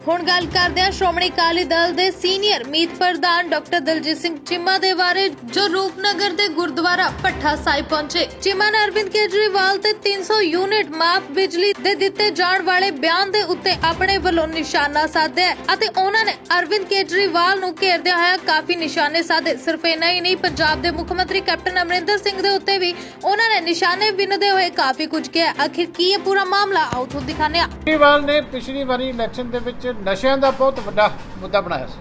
ਹੁਣ ਗੱਲ ਕਰਦੇ ਹਾਂ ਸ਼੍ਰੋਮਣੀ ਅਕਾਲੀ ਦਲ ਦੇ ਸੀਨੀਅਰ ਮੀਤ ਪ੍ਰਧਾਨ ਡਾਕਟਰ ਦਲਜੀਤ ਸਿੰਘ ਚੀਮਾ ਦੇ ਬਾਰੇ, ਜੋ ਰੂਪਨਗਰ ਦੇ ਗੁਰਦੁਆਰਾ ਭੱਠਾ ਸਾਹਿਬ ਪਹੁੰਚੇ। ਚੀਮਾ ਨੇ ਅਰਵਿੰਦ ਕੇਜਰੀਵਾਲ ਤੇ 300 ਯੂਨਿਟ ਮਾਫ ਬਿਜਲੀ ਦੇ ਦਿੱਤੇ ਜਾਣ ਵਾਲੇ ਬਿਆਨ ਦੇ ਉੱਤੇ ਆਪਣੇ ਵੱਲੋਂ ਨਿਸ਼ਾਨਾ ਸਾਧਿਆ ਅਤੇ ਉਹਨਾਂ ਨੇ ਅਰਵਿੰਦ ਕੇਜਰੀਵਾਲ ਨੂੰ ਘੇਰਦਿਆਂ ਹੋਇਆ ਕਾਫੀ ਨਿਸ਼ਾਨੇ ਸਾਧੇ। ਸਿਰਫ ਇੰਨਾ ਹੀ ਨਹੀਂ, ਪੰਜਾਬ ਦੇ ਮੁੱਖ ਮੰਤਰੀ ਕੈਪਟਨ ਅਮਰਿੰਦਰ ਸਿੰਘ ਦੇ ਉੱਤੇ ਵੀ ਉਹਨਾਂ ਨੇ ਨਿਸ਼ਾਨੇ ਬਿੰਨਦੇ ਹੋਏ ਕਾਫੀ ਕੁਝ ਕਿਹਾ। ਆਖਿਰ ਕੀ ਇਹ ਪੂਰਾ ਮਾਮਲਾ, ਆਓ ਤੁਹਾਨੂੰ ਦਿਖਾਉਂਦੇ ਹਾਂ। ਕੇਜਰੀਵਾਲ ਨੇ ਪਿਛਲੀ ਵਾਰੀ ਇਲੈਕਸ਼ਨ ਦੇ ਵਿੱਚ ਨਸ਼ਿਆਂ ਦਾ ਬਹੁਤ ਵੱਡਾ ਮੁੱਦਾ ਬਣਾਇਆ ਸੀ।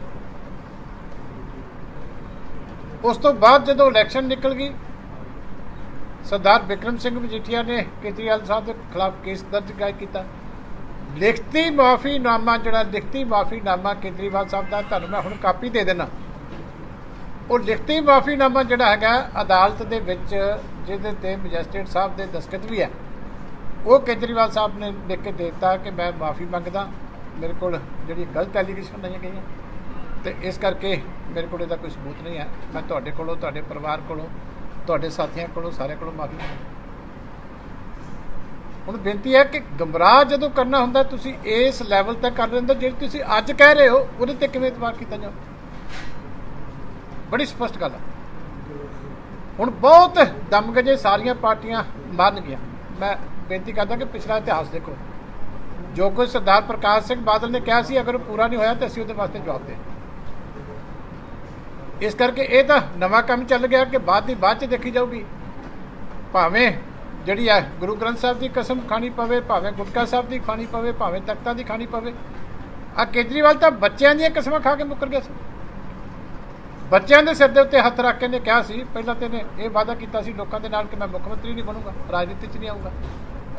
ਉਸ ਤੋਂ ਬਾਅਦ ਜਦੋਂ ਇਲੈਕਸ਼ਨ ਨਿਕਲ ਗਈ, ਸਰਦਾਰ ਬਿਕਰਮ ਸਿੰਘ ਮਜੀਠੀਆ ਨੇ ਕੇਜਰੀਵਾਲ ਸਾਹਿਬ ਦੇ ਖਿਲਾਫ ਕੇਸ ਦਰਜ ਕੀਤਾ। ਲਿਖਤੀ ਮਾਫੀਨਾਮਾ ਕੇਜਰੀਵਾਲ ਸਾਹਿਬ ਦਾ ਤੁਹਾਨੂੰ ਮੈਂ ਹੁਣ ਕਾਪੀ ਦੇ ਦੇਣਾ। ਉਹ ਲਿਖਤੀ ਮਾਫੀਨਾਮਾ ਜਿਹੜਾ ਹੈਗਾ ਅਦਾਲਤ ਦੇ ਵਿੱਚ, ਜਿਹਦੇ ਤੇ ਮੈਜਿਸਟ੍ਰੇਟ ਸਾਹਿਬ ਦੇ ਦਸਤਖਤ ਵੀ ਹੈ, ਉਹ ਕੇਜਰੀਵਾਲ ਸਾਹਿਬ ਨੇ ਲਿਖ ਕੇ ਦੇ ਦਿੱਤਾ ਕਿ ਮੈਂ ਮਾਫੀ ਮੰਗਦਾ, ਮੇਰੇ ਕੋਲ ਜਿਹੜੀ ਗਲਤ ਐਲੀਗੇਸ਼ਨ ਲਾਈਆਂ ਗਈਆਂ ਤੇ ਇਸ ਕਰਕੇ ਮੇਰੇ ਕੋਲ ਇਹਦਾ ਕੋਈ ਸਬੂਤ ਨਹੀਂ ਹੈ। ਮੈਂ ਤੁਹਾਡੇ ਕੋਲੋਂ, ਤੁਹਾਡੇ ਪਰਿਵਾਰ ਕੋਲੋਂ, ਤੁਹਾਡੇ ਸਾਥੀਆਂ ਕੋਲੋਂ, ਸਾਰਿਆਂ ਕੋਲੋਂ ਮਾਫੀ ਮੰਗਦਾ। ਹੁਣ ਬੇਨਤੀ ਹੈ ਕਿ ਗੁੰਮਰਾਹ ਜਦੋਂ ਕਰਨਾ ਹੁੰਦਾ ਤੁਸੀਂ ਇਸ ਲੈਵਲ ਤੱਕ ਕਰ ਲੈਂਦੇ, ਜਿਹੜੀ ਤੁਸੀਂ ਅੱਜ ਕਹਿ ਰਹੇ ਹੋ ਉਹਦੇ ਤੇ ਕਿਵੇਂ ਇਤਬਾਰ ਕੀਤਾ ਜਾਵੇ? ਬੜੀ ਸਪਸ਼ਟ ਗੱਲ ਹੈ। ਹੁਣ ਬਹੁਤ ਦਮਗਜੇ ਸਾਰੀਆਂ ਪਾਰਟੀਆਂ ਮੰਨ ਗਈਆਂ। ਮੈਂ ਬੇਨਤੀ ਕਰਦਾ ਕਿ ਪਿਛਲਾ ਇਤਿਹਾਸ ਦੇਖੋ, ਜੋ ਕੁਝ ਸਰਦਾਰ ਪ੍ਰਕਾਸ਼ ਸਿੰਘ ਬਾਦਲ ਨੇ ਕਿਹਾ ਸੀ, ਅਗਰ ਉਹ ਪੂਰਾ ਨਹੀਂ ਹੋਇਆ ਤਾਂ ਅਸੀਂ ਉਹਦੇ ਵਾਸਤੇ ਜਵਾਬ ਦੇ। ਇਸ ਕਰਕੇ ਇਹ ਤਾਂ ਨਵਾਂ ਕੰਮ ਚੱਲ ਗਿਆ ਕਿ ਬਾਅਦ 'ਚ ਦੇਖੀ ਜਾਊਗੀ। ਭਾਵੇਂ ਜਿਹੜੀ ਹੈ ਗੁਰੂ ਗ੍ਰੰਥ ਸਾਹਿਬ ਦੀ ਕਸਮ ਖਾਣੀ ਪਵੇ, ਭਾਵੇਂ ਗੁਟਕਾ ਸਾਹਿਬ ਦੀ ਖਾਣੀ ਪਵੇ, ਭਾਵੇਂ ਤਖਤਾਂ ਦੀ ਖਾਣੀ ਪਵੇ। ਆ ਕੇਜਰੀਵਾਲ ਤਾਂ ਬੱਚਿਆਂ ਦੀਆਂ ਕਸਮਾਂ ਖਾ ਕੇ ਮੁੱਕਰ ਗਿਆ ਸੀ। ਬੱਚਿਆਂ ਦੇ ਸਿਰ ਦੇ ਉੱਤੇ ਹੱਥ ਰੱਖ ਕੇ ਨੇ ਕਿਹਾ ਸੀ, ਪਹਿਲਾਂ ਤੇ ਨੇ ਇਹ ਵਾਅਦਾ ਕੀਤਾ ਸੀ ਲੋਕਾਂ ਦੇ ਨਾਲ ਕਿ ਮੈਂ ਮੁੱਖ ਮੰਤਰੀ ਨਹੀਂ ਬਣੂੰਗਾ, ਰਾਜਨੀਤੀ 'ਚ ਨਹੀਂ ਆਊਂਗਾ।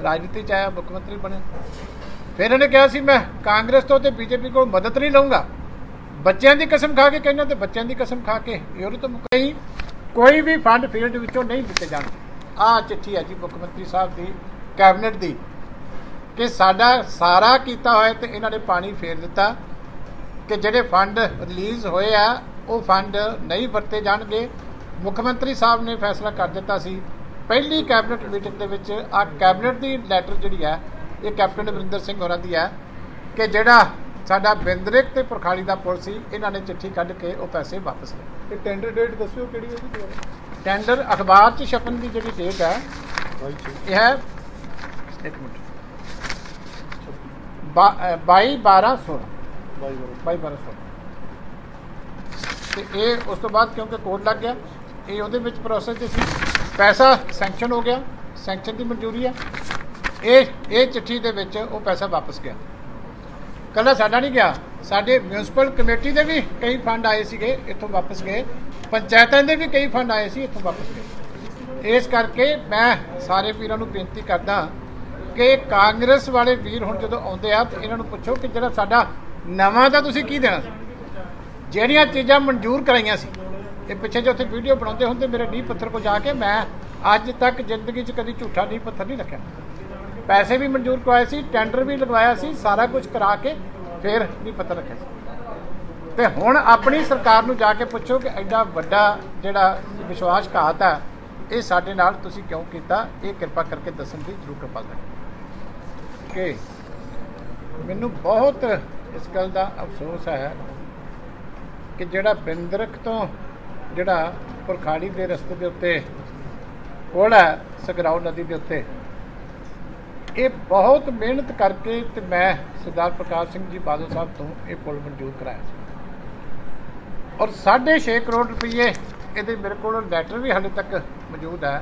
ਰਾਜਨੀਤੀ 'ਚ ਆਇਆ, ਮੁੱਖ ਮੰਤਰੀ ਬਣਿਆ। ਫਿਰ ਇਹਨੇ ਕਿਹਾ ਸੀ ਮੈਂ ਕਾਂਗਰਸ ਤੋਂ ਤੇ ਬੀਜੇਪੀ ਕੋਲ ਮਦਦ ਨਹੀਂ ਲਊਂਗਾ। ਬੱਚਿਆਂ ਦੀ ਕਸਮ ਖਾ ਕੇ ਕਹਿੰਦਾ ਤੇ ਬੱਚਿਆਂ ਦੀ ਕਸਮ ਖਾ ਕੇ ਇਹ ਤੋਂ ਮੁੱਕਈ। ਕੋਈ ਵੀ ਫੰਡ ਫੀਲਡ ਵਿੱਚੋਂ ਨਹੀਂ ਦਿੱਤੇ ਜਾਣਗੇ। ਆਹ ਚਿੱਠੀ ਹੈ ਜੀ ਮੁੱਖ ਮੰਤਰੀ ਸਾਹਿਬ ਦੀ ਕੈਬਨਿਟ ਦੀ ਕਿ ਸਾਡਾ ਸਾਰਾ ਕੀਤਾ ਹੋਇਆ ਤੇ ਇਹਨਾਂ ਨੇ ਪਾਣੀ ਫੇਰ ਦਿੱਤਾ ਕਿ ਜਿਹੜੇ ਫੰਡ ਰਿਲੀਜ਼ ਹੋਏ ਆ ਉਹ ਫੰਡ ਨਹੀਂ ਵਰਤੇ ਜਾਣਗੇ। ਮੁੱਖ ਮੰਤਰੀ ਸਾਹਿਬ ਨੇ ਫੈਸਲਾ ਕਰ ਦਿੱਤਾ ਸੀ ਪਹਿਲੀ ਕੈਬਨਿਟ ਮੀਟਿੰਗ ਦੇ ਵਿੱਚ। ਆ ਕੈਬਨਿਟ ਦੀ ਲੈਟਰ ਜਿਹੜੀ ਹੈ ਇਹ ਕੈਪਟਨ ਅਮਰਿੰਦਰ ਸਿੰਘ ਹੋਰਾਂ ਦੀ ਹੈ ਕਿ ਜਿਹੜਾ ਸਾਡਾ ਬਿੰਦਰਿਕ ਤੇ ਪੁਰਖਾਲੀ ਦਾ ਪੁਲ ਸੀ, ਇਹਨਾਂ ਨੇ ਚਿੱਠੀ ਕੱਢ ਕੇ ਉਹ ਪੈਸੇ ਵਾਪਸ ਲਏ। ਟੈਂਡਰ ਡੇਟ ਦੱਸਿਓ ਕਿਹੜੀ ਹੈ? ਟੈਂਡਰ ਅਖਬਾਰ 'ਚ ਛਪਣ ਦੀ ਜਿਹੜੀ ਡੇਟ ਹੈ ਇਹ ਹੈ 22/12/16 ਤੇ ਇਹ ਉਸ ਤੋਂ ਬਾਅਦ ਕਿਉਂਕਿ ਕੋਡ ਲੱਗ ਗਿਆ, ਇਹ ਉਹਦੇ ਵਿੱਚ ਪ੍ਰੋਸੈਸ 'ਚ ਸੀ। ਪੈਸਾ ਸੈਂਕਸ਼ਨ ਹੋ ਗਿਆ, ਸੈਂਕਸ਼ਨ ਦੀ ਮਨਜ਼ੂਰੀ ਹੈ। ਇਹ ਚਿੱਠੀ ਦੇ ਵਿੱਚ ਉਹ ਪੈਸਾ ਵਾਪਸ ਗਿਆ। ਕੱਲਾ ਸਾਡਾ ਨਹੀਂ ਗਿਆ, ਸਾਡੇ ਮਿਊਨਿਸਪਲ ਕਮੇਟੀ ਦੇ ਵੀ ਕਈ ਫੰਡ ਆਏ ਸੀਗੇ, ਇੱਥੋਂ ਵਾਪਸ ਗਏ। ਪੰਚਾਇਤਾਂ ਦੇ ਵੀ ਕਈ ਫੰਡ ਆਏ ਸੀ, ਇੱਥੋਂ ਵਾਪਸ ਗਏ। ਇਸ ਕਰਕੇ ਮੈਂ ਸਾਰੇ ਵੀਰਾਂ ਨੂੰ ਬੇਨਤੀ ਕਰਦਾ ਕਿ ਕਾਂਗਰਸ ਵਾਲੇ ਵੀਰ ਹੁਣ ਜਦੋਂ ਆਉਂਦੇ ਆ ਤਾਂ ਇਹਨਾਂ ਨੂੰ ਪੁੱਛੋ ਕਿ ਜਿਹੜਾ ਸਾਡਾ ਨਵਾਂ ਦਾ ਤੁਸੀਂ ਕੀ ਦੇਣਾ ਸੀ। ਜਿਹੜੀਆਂ ਚੀਜ਼ਾਂ ਮਨਜ਼ੂਰ ਕਰਾਈਆਂ ਸੀ, ਇਹ ਪਿੱਛੇ ਜੇ ਉੱਥੇ ਵੀਡੀਓ ਬਣਾਉਂਦੇ ਹੁੰਦੇ ਮੇਰੇ ਨੀਂਹ ਪੱਥਰ ਕੋਲ ਜਾ ਕੇ, ਮੈਂ ਅੱਜ ਤੱਕ ਜ਼ਿੰਦਗੀ 'ਚ ਕਦੀ ਝੂਠਾ ਨੀਂਹ ਪੱਥਰ ਨਹੀਂ ਰੱਖਿਆ। ਪੈਸੇ ਵੀ ਮਨਜ਼ੂਰ ਕਰਵਾਏ ਸੀ, ਟੈਂਡਰ ਵੀ ਲਗਵਾਇਆ ਸੀ, ਸਾਰਾ ਕੁਝ ਕਰਾ ਕੇ ਫਿਰ ਨੀਂਹ ਪੱਥਰ ਰੱਖਿਆ ਸੀ। ਤੇ ਹੁਣ ਆਪਣੀ ਸਰਕਾਰ ਨੂੰ ਜਾ ਕੇ ਪੁੱਛੋ ਕਿ ਐਡਾ ਵੱਡਾ ਜਿਹੜਾ ਵਿਸ਼ਵਾਸਘਾਤ ਹੈ ਇਹ ਸਾਡੇ ਨਾਲ ਤੁਸੀਂ ਕਿਉਂ ਕੀਤਾ। ਇਹ ਕਿਰਪਾ ਕਰਕੇ ਦੱਸਣ ਦੀ ਜ਼ਰੂਰ ਕਿਰਪਾਲਤਾ ਕਿ ਮੈਨੂੰ ਬਹੁਤ ਇਸ ਗੱਲ ਦਾ ਅਫਸੋਸ ਹੈ ਕਿ ਜਿਹੜਾ ਬਿੰਦਰਕ ਤੋਂ ਜਿਹੜਾ ਪੁਰਖਾਲੀ ਦੇ ਰਸਤੇ ਦੇ ਉੱਤੇ ਪੁਲ ਹੈ ਸਗਰਾਓ ਨਦੀ ਦੇ ਉੱਤੇ, ਇਹ ਬਹੁਤ ਮਿਹਨਤ ਕਰਕੇ ਤੇ ਮੈਂ ਸਰਦਾਰ ਪ੍ਰਕਾਸ਼ ਸਿੰਘ ਜੀ ਬਾਦਲ ਸਾਹਿਬ ਤੋਂ ਇਹ ਪੁਲ ਮਨਜ਼ੂਰ ਕਰਾਇਆ ਸੀ ਔਰ 6.5 ਕਰੋੜ ਰੁਪਏ ਇਹਦੇ ਮੇਰੇ ਕੋਲ ਲੈਟਰ ਵੀ ਹਾਲੇ ਤੱਕ ਮੌਜੂਦ ਹੈ।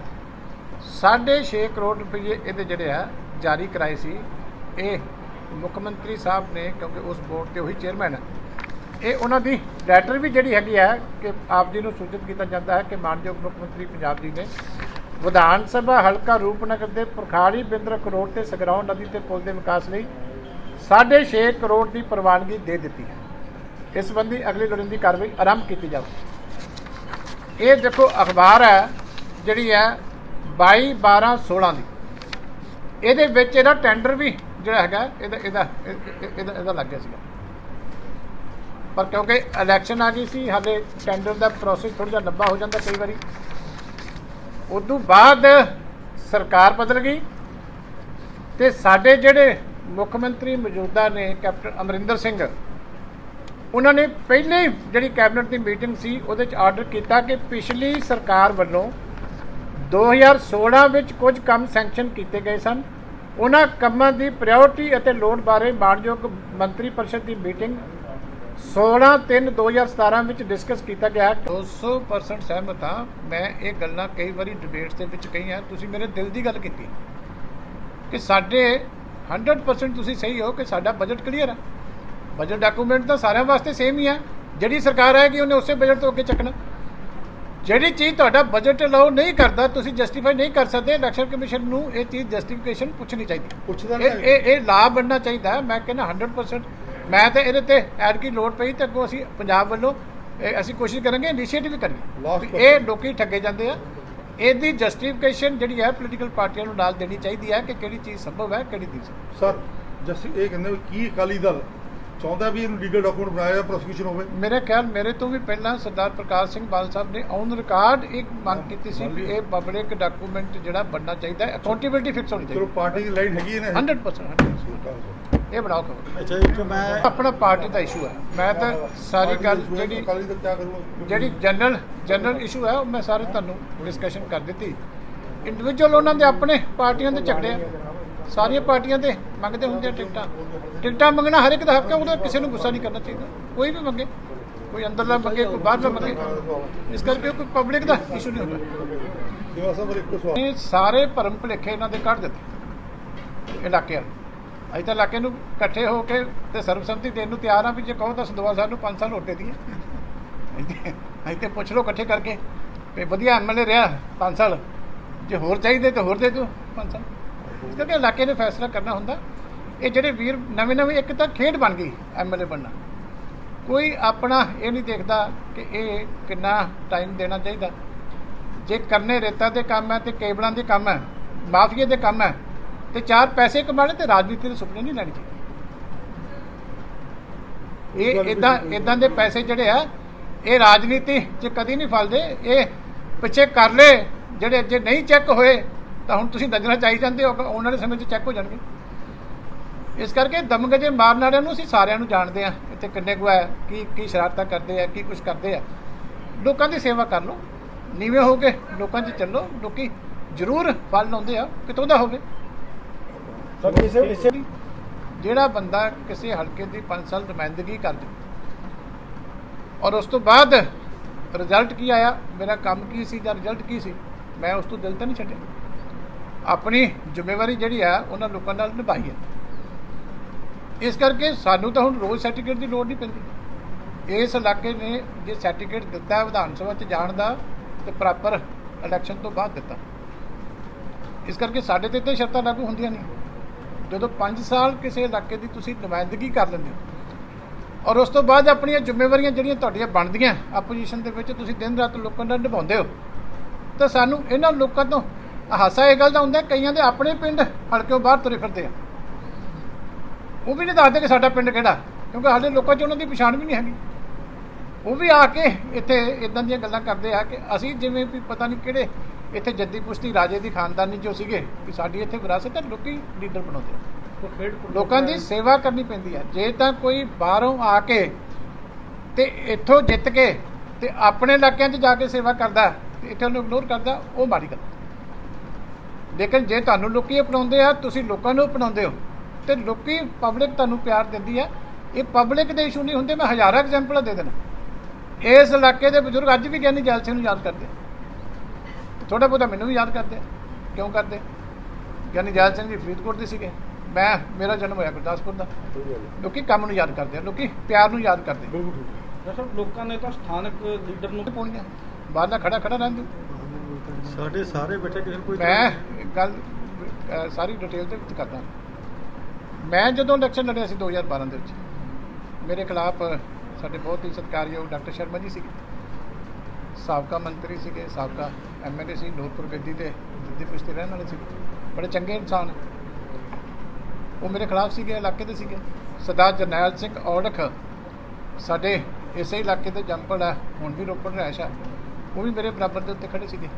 6.5 ਕਰੋੜ ਰੁਪਏ ਇਹਦੇ ਜਿਹੜੇ ਆ ਜਾਰੀ ਕਰਾਏ ਸੀ। ਇਹ ਮੁੱਖ ਮੰਤਰੀ ਸਾਹਿਬ ਨੇ, ਕਿਉਂਕਿ ਉਸ ਬੋਰਡ ਤੇ ਉਹੀ ਚੇਅਰਮੈਨ ਹੈ, ਇਹ ਉਹਨਾਂ ਦੀ ਲੈਟਰ ਵੀ ਜਿਹੜੀ ਹੈਗੀ ਹੈ ਕਿ ਆਪ ਜੀ ਨੂੰ ਸੂਚਿਤ ਕੀਤਾ ਜਾਂਦਾ ਹੈ ਕਿ ਮਾਨਯੋਗ ਮੁੱਖ ਮੰਤਰੀ ਪੰਜਾਬ ਜੀ ਨੇ ਵਿਧਾਨ ਸਭਾ ਹਲਕਾ ਰੂਪਨਗਰ ਦੇ ਪੁਰਖਾਲੀ ਬਿੰਦਰਕ ਰੋਡ ਤੇ ਸਗਰਾਓ ਨਦੀ ਤੇ ਪੁਲ ਦੇ ਵਿਕਾਸ ਲਈ 6.5 ਕਰੋੜ ਦੀ ਪ੍ਰਵਾਨਗੀ ਦੇ ਦਿੱਤੀ ਹੈ। ਇਸ ਸੰਬੰਧੀ ਅਗਲੀ ਲੋੜੀਂਦੀ ਕਾਰਵਾਈ ਆਰੰਭ ਕੀਤੀ ਜਾਵੇ। ਇਹ ਦੇਖੋ ਅਖਬਾਰ ਹੈ ਜਿਹੜੀ ਹੈ 22/12/16 ਦੀ, ਇਹਦੇ ਵਿੱਚ ਇਹਦਾ ਟੈਂਡਰ ਵੀ ਜਿਹੜਾ ਹੈਗਾ ਇਹਦਾ ਲੱਗ ਗਿਆ ਸੀਗਾ, ਪਰ ਕਿਉਂਕਿ ਇਲੈਕਸ਼ਨ ਆ ਗਈ ਸੀ ਹਾਲੇ ਟੈਂਡਰ ਦਾ ਪ੍ਰੋਸੈਸ ਥੋੜ੍ਹਾ ਜਿਹਾ ਲੰਬਾ ਹੋ ਜਾਂਦਾ ਕਈ ਵਾਰੀ। ਉਦੋਂ ਬਾਅਦ ਸਰਕਾਰ ਬਦਲ ਗਈ ਤੇ ਸਾਡੇ ਜਿਹੜੇ ਮੁੱਖ ਮੰਤਰੀ ਮੌਜੂਦਾ ਨੇ ਕੈਪਟਨ ਅਮਰਿੰਦਰ ਸਿੰਘ, ਉਹਨਾਂ ਨੇ ਪਹਿਲੇ ਜਿਹੜੀ ਕੈਬਨਿਟ ਦੀ ਮੀਟਿੰਗ ਸੀ ਉਹਦੇ 'ਚ ਆਰਡਰ ਕੀਤਾ ਕਿ ਪਿਛਲੀ ਸਰਕਾਰ ਵੱਲੋਂ 2016 ਵਿੱਚ ਕੁਝ ਕੰਮ ਸੈਂਕਸ਼ਨ ਕੀਤੇ ਗਏ ਸਨ, ਉਹਨਾਂ ਕੰਮਾਂ ਦੀ ਪ੍ਰਾਇਓਰਟੀ ਅਤੇ ਲੋੜ ਬਾਰੇ ਮਾਣਯੋਗ ਮੰਤਰੀ ਪਰਿਸ਼ਦ ਦੀ ਮੀਟਿੰਗ 16/3/2017 ਵਿੱਚ ਡਿਸਕਸ ਕੀਤਾ ਗਿਆ। 200% ਸਹਿਮਤ ਹਾਂ। ਮੈਂ ਇਹ ਗੱਲਾਂ ਕਈ ਵਾਰੀ ਡਿਬੇਟਸ ਦੇ ਵਿੱਚ ਕਹੀਆਂ, ਤੁਸੀਂ ਮੇਰੇ ਦਿਲ ਦੀ ਗੱਲ ਕੀਤੀ ਕਿ ਸਾਡੇ 100% ਤੁਸੀਂ ਸਹੀ ਹੋ ਕਿ ਸਾਡਾ ਬਜਟ ਕਲੀਅਰ ਹੈ। ਬਜਟ ਡਾਕੂਮੈਂਟ ਤਾਂ ਸਾਰਿਆਂ ਵਾਸਤੇ ਸੇਮ ਹੀ ਹੈ। ਜਿਹੜੀ ਸਰਕਾਰ ਆਏਗੀ ਉਹਨੇ ਉਸੇ ਬਜਟ ਤੋਂ ਅੱਗੇ ਚੱਕਣਾ। ਜਿਹੜੀ ਚੀਜ਼ ਤੁਹਾਡਾ ਬਜਟ ਅਲਾਉ ਨਹੀਂ ਕਰਦਾ, ਤੁਸੀਂ ਜਸਟੀਫਾਈ ਨਹੀਂ ਕਰ ਸਕਦੇ, ਇਲੈਕਸ਼ਨ ਕਮਿਸ਼ਨ ਨੂੰ ਇਹ ਚੀਜ਼ ਜਸਟੀਫਿਕੇਸ਼ਨ ਪੁੱਛਣੀ ਚਾਹੀਦੀ। ਇਹ ਲਾਅ ਬਣਨਾ ਚਾਹੀਦਾ। ਮੈਂ ਕਹਿੰਦਾ 100% ਮੈਂ ਤਾਂ ਇਹਦੇ ਤੇ ਐਡ ਕੀ ਲੋੜ ਪਈ ਤਾਂ ਅੱਗੋਂ ਅਸੀਂ ਪੰਜਾਬ ਵੱਲੋਂ ਅਸੀਂ ਕੋਸ਼ਿਸ਼ ਕਰਾਂਗੇ, ਇਨੀਸ਼ੀਏਟਿਵ ਕਰੀਏ। ਇਹ ਲੋਕੀ ਠੱਗੇ ਜਾਂਦੇ ਆ। ਇਹਦੀ ਜਸਟੀਫਿਕੇਸ਼ਨ ਜਿਹੜੀ ਹੈ ਪੋਲੀਟੀਕਲ ਪਾਰਟੀਆਂ ਨੂੰ ਨਾਲ ਦੇਣੀ ਚਾਹੀਦੀ ਹੈ ਕਿ ਕਿਹੜੀ ਚੀਜ਼ ਸੰਭਵ ਹੈ, ਕਿਹੜੀ ਨਹੀਂ। ਸਰ ਇਹ ਕਹਿੰਦੇ ਕੀ ਅਕਾਲੀ ਦਲ ਚਾਹੁੰਦਾ ਵੀ ਇਹਨੂੰ ਲੀਗਲ ਡਾਕੂਮੈਂਟ ਬਣਾਇਆ ਜਾਂ ਪ੍ਰੋਸੀਕਿਊਸ਼ਨ ਹੋਵੇ? ਮੇਰੇ ਖਿਆਲ ਮੇਰੇ ਤੋਂ ਵੀ ਪਹਿਲਾਂ ਸਰਦਾਰ ਪ੍ਰਕਾਸ਼ ਸਿੰਘ ਬਾਦਲ ਸਾਹਿਬ ਨੇ ਔਨ ਰਿਕਾਰਡ ਇੱਕ ਮੰਗ ਕੀਤੀ ਸੀ ਵੀ ਇਹ ਪਬਲਿਕ ਡਾਕੂਮੈਂਟ ਜਿਹੜਾ ਬਣਨਾ ਚਾਹੀਦਾ ਹੈ, ਅਕਾਊਂਟੇਬਿਲਟੀ ਫਿਕਸ ਹੋਣੀ ਚਾਹੀਦੀ। ਚਲੋ ਪਾਰਟੀ ਦੀ ਲਾਈਨ ਹੈਗੀ ਹੈ 100%। ਇਹ ਬਣਾਓ ਖਬਰ। ਅੱਛਾ ਜੀ, ਮੈਂ ਆਪਣਾ ਪਾਰਟੀ ਦਾ ਇਸ਼ੂ ਹੈ। ਮੈਂ ਤਾਂ ਸਾਰੀ ਗੱਲ ਜਿਹੜੀ ਜਨਰਲ ਇਸ਼ੂ ਹੈ ਉਹ ਮੈਂ ਸਾਰੇ ਤੁਹਾਨੂੰ ਡਿਸਕਸ਼ਨ ਕਰ ਦਿੱਤੀ। ਇੰਡੀਵਿਜੂਅਲ ਉਹਨਾਂ ਦੇ ਆਪਣੇ ਪਾਰਟੀਆਂ ਦੇ ਝਗੜੇ ਆ, ਸਾਰੀਆਂ ਪਾਰਟੀਆਂ ਦੇ ਮੰਗਦੇ ਹੁੰਦੇ ਆ ਟਿਕਟਾਂ ਮੰਗਣਾ ਹਰ ਇੱਕ ਦਾ ਹੱਕ ਹੈ। ਉਹਦਾ ਕਿਸੇ ਨੂੰ ਗੁੱਸਾ ਨਹੀਂ ਕਰਨਾ ਚਾਹੀਦਾ। ਕੋਈ ਵੀ ਮੰਗੇ, ਕੋਈ ਅੰਦਰਲਾ ਮੰਗੇ, ਕੋਈ ਬਾਹਰਲਾ ਮੰਗੇ। ਇਸ ਕਰਕੇ ਕੋਈ ਪਬਲਿਕ ਦਾ ਇਸ਼ੂ ਨਹੀਂ ਹੁੰਦਾ। ਇਹ ਸਾਰੇ ਭਰਮ ਭੁਲੇਖੇ ਇਹਨਾਂ ਦੇ ਕੱਢ ਦਿੱਤੇ ਇਲਾਕੇ ਵਾਲੇ। ਅਸੀਂ ਤਾਂ ਇਲਾਕੇ ਨੂੰ ਇਕੱਠੇ ਹੋ ਕੇ ਤੇ ਸਰਬਸੰਮਤੀ ਦੇਣ ਨੂੰ ਤਿਆਰ ਹਾਂ ਵੀ ਜੇ ਕਹੋ ਤਾਂ ਸੰਦੋਆ ਸਾਹਿਬ ਨੂੰ 5 ਸਾਲ ਹੋਰ ਦੇ ਦਈਏ। ਅਸੀਂ ਤੇ ਪੁੱਛ ਲਓ ਇਕੱਠੇ ਕਰਕੇ ਵੀ ਵਧੀਆ ਐਮਐਲਏ ਰਿਹਾ 5 ਸਾਲ, ਜੇ ਹੋਰ ਚਾਹੀਦੇ ਤਾਂ ਹੋਰ ਦੇ ਦਿਓ 5 ਸਾਲ। ਇਸ ਕਰਕੇ ਇਲਾਕੇ ਨੇ ਫੈਸਲਾ ਕਰਨਾ ਹੁੰਦਾ। ਇਹ ਜਿਹੜੇ ਵੀਰ ਨਵੇਂ ਇੱਕ ਤਾਂ ਖੇਡ ਬਣ ਗਈ ਐਮਐਲਏ ਬਣਨਾ। ਕੋਈ ਆਪਣਾ ਇਹ ਨਹੀਂ ਦੇਖਦਾ ਕਿ ਇਹ ਕਿੰਨਾ ਟਾਈਮ ਦੇਣਾ ਚਾਹੀਦਾ। ਜੇ ਕਰਨੇ ਰੇਤਾ ਦੇ ਕੰਮ ਹੈ ਤੇ ਕੇਬਲਾਂ ਦੇ ਕੰਮ ਹੈ, ਮਾਫੀਏ ਦੇ ਕੰਮ ਹੈ ਤੇ 4 ਪੈਸੇ ਕਮਾਣੇ ਤੇ ਰਾਜਨੀਤੀ ਦੇ ਸੁਪਨੇ ਨਹੀਂ ਲੈਣੇ ਚਾਹੀਦੇ। ਇਹ ਇਦਾਂ ਦੇ ਪੈਸੇ ਜਿਹੜੇ ਆ ਇਹ ਰਾਜਨੀਤੀ 'ਚ ਕਦੀ ਨਹੀਂ ਫਲਦੇ। ਇਹ ਪਿੱਛੇ ਕਰ ਲਏ ਜਿਹੜੇ ਜੇ ਨਹੀਂ ਚੈੱਕ ਹੋਏ ਤਾਂ ਹੁਣ ਤੁਸੀਂ ਨਜ਼ਰਾਂ ਚਾਹੀ ਜਾਂਦੇ ਹੋ, ਆਉਣ ਵਾਲੇ ਸਮੇਂ 'ਚ ਚੈੱਕ ਹੋ ਜਾਣਗੇ। ਇਸ ਕਰਕੇ ਦਮਗਜੇ ਮਾਰਨ ਵਾਲਿਆਂ ਨੂੰ ਅਸੀਂ ਸਾਰਿਆਂ ਨੂੰ ਜਾਣਦੇ ਹਾਂ। ਇੱਥੇ ਕਿੰਨੇ ਕੁ ਹੈ, ਕੀ ਸ਼ਰਾਰਤਾਂ ਕਰਦੇ ਆ, ਕੀ ਕੁਛ ਕਰਦੇ ਆ। ਲੋਕਾਂ ਦੀ ਸੇਵਾ ਕਰ ਲਓ, ਨੀਵੇਂ ਹੋ ਕੇ ਲੋਕਾਂ 'ਚ ਚੱਲੋ। ਲੋਕੀ ਜ਼ਰੂਰ ਫਲ ਲਾਉਂਦੇ ਆ, ਕਿਤੋਂ ਦਾ ਹੋਵੇ। ਜਿਹੜਾ ਬੰਦਾ ਕਿਸੇ ਹਲਕੇ ਦੀ 5 ਸਾਲ ਨੁਮਾਇੰਦਗੀ ਕਰ ਦੇ ਔਰ ਉਸ ਤੋਂ ਬਾਅਦ ਰਿਜ਼ਲਟ ਕੀ ਆਇਆ, ਮੇਰਾ ਕੰਮ ਕੀ ਸੀ ਜਾਂ ਰਿਜ਼ਲਟ ਕੀ ਸੀ, ਮੈਂ ਉਸ ਤੋਂ ਦਿਲ ਤਾਂ ਨਹੀਂ ਛੱਡਿਆ। ਆਪਣੀ ਜ਼ਿੰਮੇਵਾਰੀ ਜਿਹੜੀ ਆ ਉਹਨਾਂ ਲੋਕਾਂ ਨਾਲ ਨਿਭਾਈ ਹੈ। ਇਸ ਕਰਕੇ ਸਾਨੂੰ ਤਾਂ ਹੁਣ ਰੋਜ਼ ਸਰਟੀਫਿਕੇਟ ਦੀ ਲੋੜ ਨਹੀਂ ਪੈਂਦੀ। ਇਸ ਇਲਾਕੇ ਨੇ ਜੇ ਸਰਟੀਫਿਕੇਟ ਦਿੱਤਾ ਵਿਧਾਨ ਸਭਾ 'ਚ ਜਾਣ ਦਾ ਤੇ ਪ੍ਰੋਪਰ ਇਲੈਕਸ਼ਨ ਤੋਂ ਬਾਅਦ ਦਿੱਤਾ। ਇਸ ਕਰਕੇ ਸਾਡੇ ਤੇ ਤਾਂ ਸ਼ਰਤਾਂ ਲਾਗੂ ਹੁੰਦੀਆਂ ਨਹੀਂ। ਜਦੋਂ 5 ਸਾਲ ਕਿਸੇ ਇਲਾਕੇ ਦੀ ਤੁਸੀਂ ਨੁਮਾਇੰਦਗੀ ਕਰ ਲੈਂਦੇ ਹੋ ਔਰ ਉਸ ਤੋਂ ਬਾਅਦ ਆਪਣੀਆਂ ਜ਼ਿੰਮੇਵਾਰੀਆਂ ਜਿਹੜੀਆਂ ਤੁਹਾਡੀਆਂ ਬਣਦੀਆਂ ਆਪੋਜੀਸ਼ਨ ਦੇ ਵਿੱਚ ਤੁਸੀਂ ਦਿਨ ਰਾਤ ਲੋਕਾਂ ਨਾਲ ਨਿਭਾਉਂਦੇ ਹੋ, ਤਾਂ ਸਾਨੂੰ ਇਹਨਾਂ ਲੋਕਾਂ ਤੋਂ ਹਾਸਾ ਇਹ ਗੱਲ ਦਾ ਹੁੰਦਾ ਕਈਆਂ ਦੇ ਆਪਣੇ ਪਿੰਡ ਹਲਕਿਓਂ ਬਾਹਰ ਤੁਰੇ ਫਿਰਦੇ ਆ। ਉਹ ਵੀ ਨਹੀਂ ਦੱਸਦੇ ਕਿ ਸਾਡਾ ਪਿੰਡ ਕਿਹੜਾ, ਕਿਉਂਕਿ ਸਾਡੇ ਲੋਕਾਂ 'ਚ ਉਹਨਾਂ ਦੀ ਪਛਾਣ ਵੀ ਨਹੀਂ ਹੈਗੀ। ਉਹ ਵੀ ਆ ਕੇ ਇੱਥੇ ਇਦਾਂ ਦੀਆਂ ਗੱਲਾਂ ਕਰਦੇ ਆ ਕਿ ਅਸੀਂ ਜਿਵੇਂ ਵੀ ਪਤਾ ਨਹੀਂ ਕਿਹੜੇ ਇੱਥੇ ਜੱਦੀ ਪੁਸ਼ਤੀ ਰਾਜੇ ਦੀ ਖਾਨਦਾਨੀ ਜੋ ਸੀਗੇ ਕਿ ਸਾਡੀ ਇੱਥੇ ਵਿਰਾਸਤ ਹੈ। ਲੋਕੀ ਲੀਡਰ ਬਣਾਉਂਦੇ, ਲੋਕਾਂ ਦੀ ਸੇਵਾ ਕਰਨੀ ਪੈਂਦੀ ਹੈ। ਜੇ ਤਾਂ ਕੋਈ ਬਾਹਰੋਂ ਆ ਕੇ ਤੇ ਇੱਥੋਂ ਜਿੱਤ ਕੇ ਤੇ ਆਪਣੇ ਇਲਾਕਿਆਂ 'ਚ ਜਾ ਕੇ ਸੇਵਾ ਕਰਦਾ ਤੇ ਇੱਥੇ ਉਹਨੂੰ ਇਗਨੋਰ ਕਰਦਾ, ਉਹ ਮਾੜੀ ਗੱਲ। ਲੇਕਿਨ ਜੇ ਤੁਹਾਨੂੰ ਲੋਕੀ ਅਪਣਾਉਂਦੇ ਆ, ਤੁਸੀਂ ਲੋਕਾਂ ਨੂੰ ਅਪਣਾਉਂਦੇ ਹੋ ਤੇ ਲੋਕੀ ਪਬਲਿਕ ਤੁਹਾਨੂੰ ਪਿਆਰ ਦਿੰਦੀ ਆ। ਇਹ ਪਬਲਿਕ ਦੇ ਇਸ਼ੂ ਨਹੀਂ ਹੁੰਦੇ। ਮੈਂ ਹਜ਼ਾਰਾਂ ਐਗਜ਼ਾਮਪਲਾਂ ਦੇ ਦੇਣਾ। ਇਸ ਇਲਾਕੇ ਦੇ ਬਜ਼ੁਰਗ ਅੱਜ ਵੀ ਗਿਆਨੀ ਜੈਲ ਸਿੰਘ ਨੂੰ ਯਾਦ ਕਰਦੇ, ਥੋੜਾ ਬਹੁਤਾ ਮੈਨੂੰ ਵੀ ਯਾਦ ਕਰਦੇ। ਕਿਉਂ ਕਰਦੇ? ਗਿਆਨੀ ਜੈਲ ਸਿੰਘ ਜੀ ਫਰੀਦਕੋਟ ਦੇ ਸੀਗੇ, ਮੇਰਾ ਜਨਮ ਹੋਇਆ ਗੁਰਦਾਸਪੁਰ ਦਾ। ਲੋਕੀ ਕੰਮ ਨੂੰ ਯਾਦ ਕਰਦੇ ਆ, ਲੋਕੀ ਪਿਆਰ ਨੂੰ ਯਾਦ ਕਰਦੇ। ਲੋਕਾਂ ਨੇ ਤਾਂ ਸਥਾਨਕ ਲੀਡਰ ਨੂੰ ਪਾਉਣੀਆਂ, ਬਾਹਰਲਾ ਖੜਾ ਰਹਿਣ ਦਿਓ। ਸਾਡੇ ਸਾਰੇ ਬੈਠੇ ਕਿਸੇ ਕੋਈ ਮੈਂ ਗੱਲ ਸਾਰੀ ਡਿਟੇਲ ਦੇ ਵਿੱਚ ਕਰਦਾ। ਮੈਂ ਜਦੋਂ ਇਲੈਕਸ਼ਨ ਲੜਿਆ ਸੀ 2012 ਦੇ ਵਿੱਚ, ਮੇਰੇ ਖਿਲਾਫ ਸਾਡੇ ਬਹੁਤ ਹੀ ਸਤਿਕਾਰਯੋਗ ਡਾਕਟਰ ਸ਼ਰਮਾ ਜੀ ਸੀਗੇ, ਸਾਬਕਾ ਮੰਤਰੀ ਸੀਗੇ, ਸਾਬਕਾ ਐਮਐਲਏ ਸੀ, ਨੂਰਪੁਰ ਬੇਦੀ ਦੇ ਜੱਦੀ ਪੁਸ਼ਤੀ ਰਹਿਣ ਵਾਲੇ ਸੀਗੇ, ਬੜੇ ਚੰਗੇ ਇਨਸਾਨ। ਉਹ ਮੇਰੇ ਖਿਲਾਫ ਸੀਗੇ, ਇਲਾਕੇ ਦੇ ਸੀਗੇ। ਸਰਦਾਰ ਜਰਨੈਲ ਸਿੰਘ ਔੜਖ ਸਾਡੇ ਇਸੇ ਇਲਾਕੇ ਦੇ ਜੰਪਲ ਹੈ, ਹੁਣ ਵੀ ਰੋਪੜ ਰਿਹਾਇਸ਼ ਹੈ, ਉਹ ਵੀ ਮੇਰੇ ਬਰਾਬਰ ਦੇ ਉੱਤੇ ਖੜੇ ਸੀਗੇ।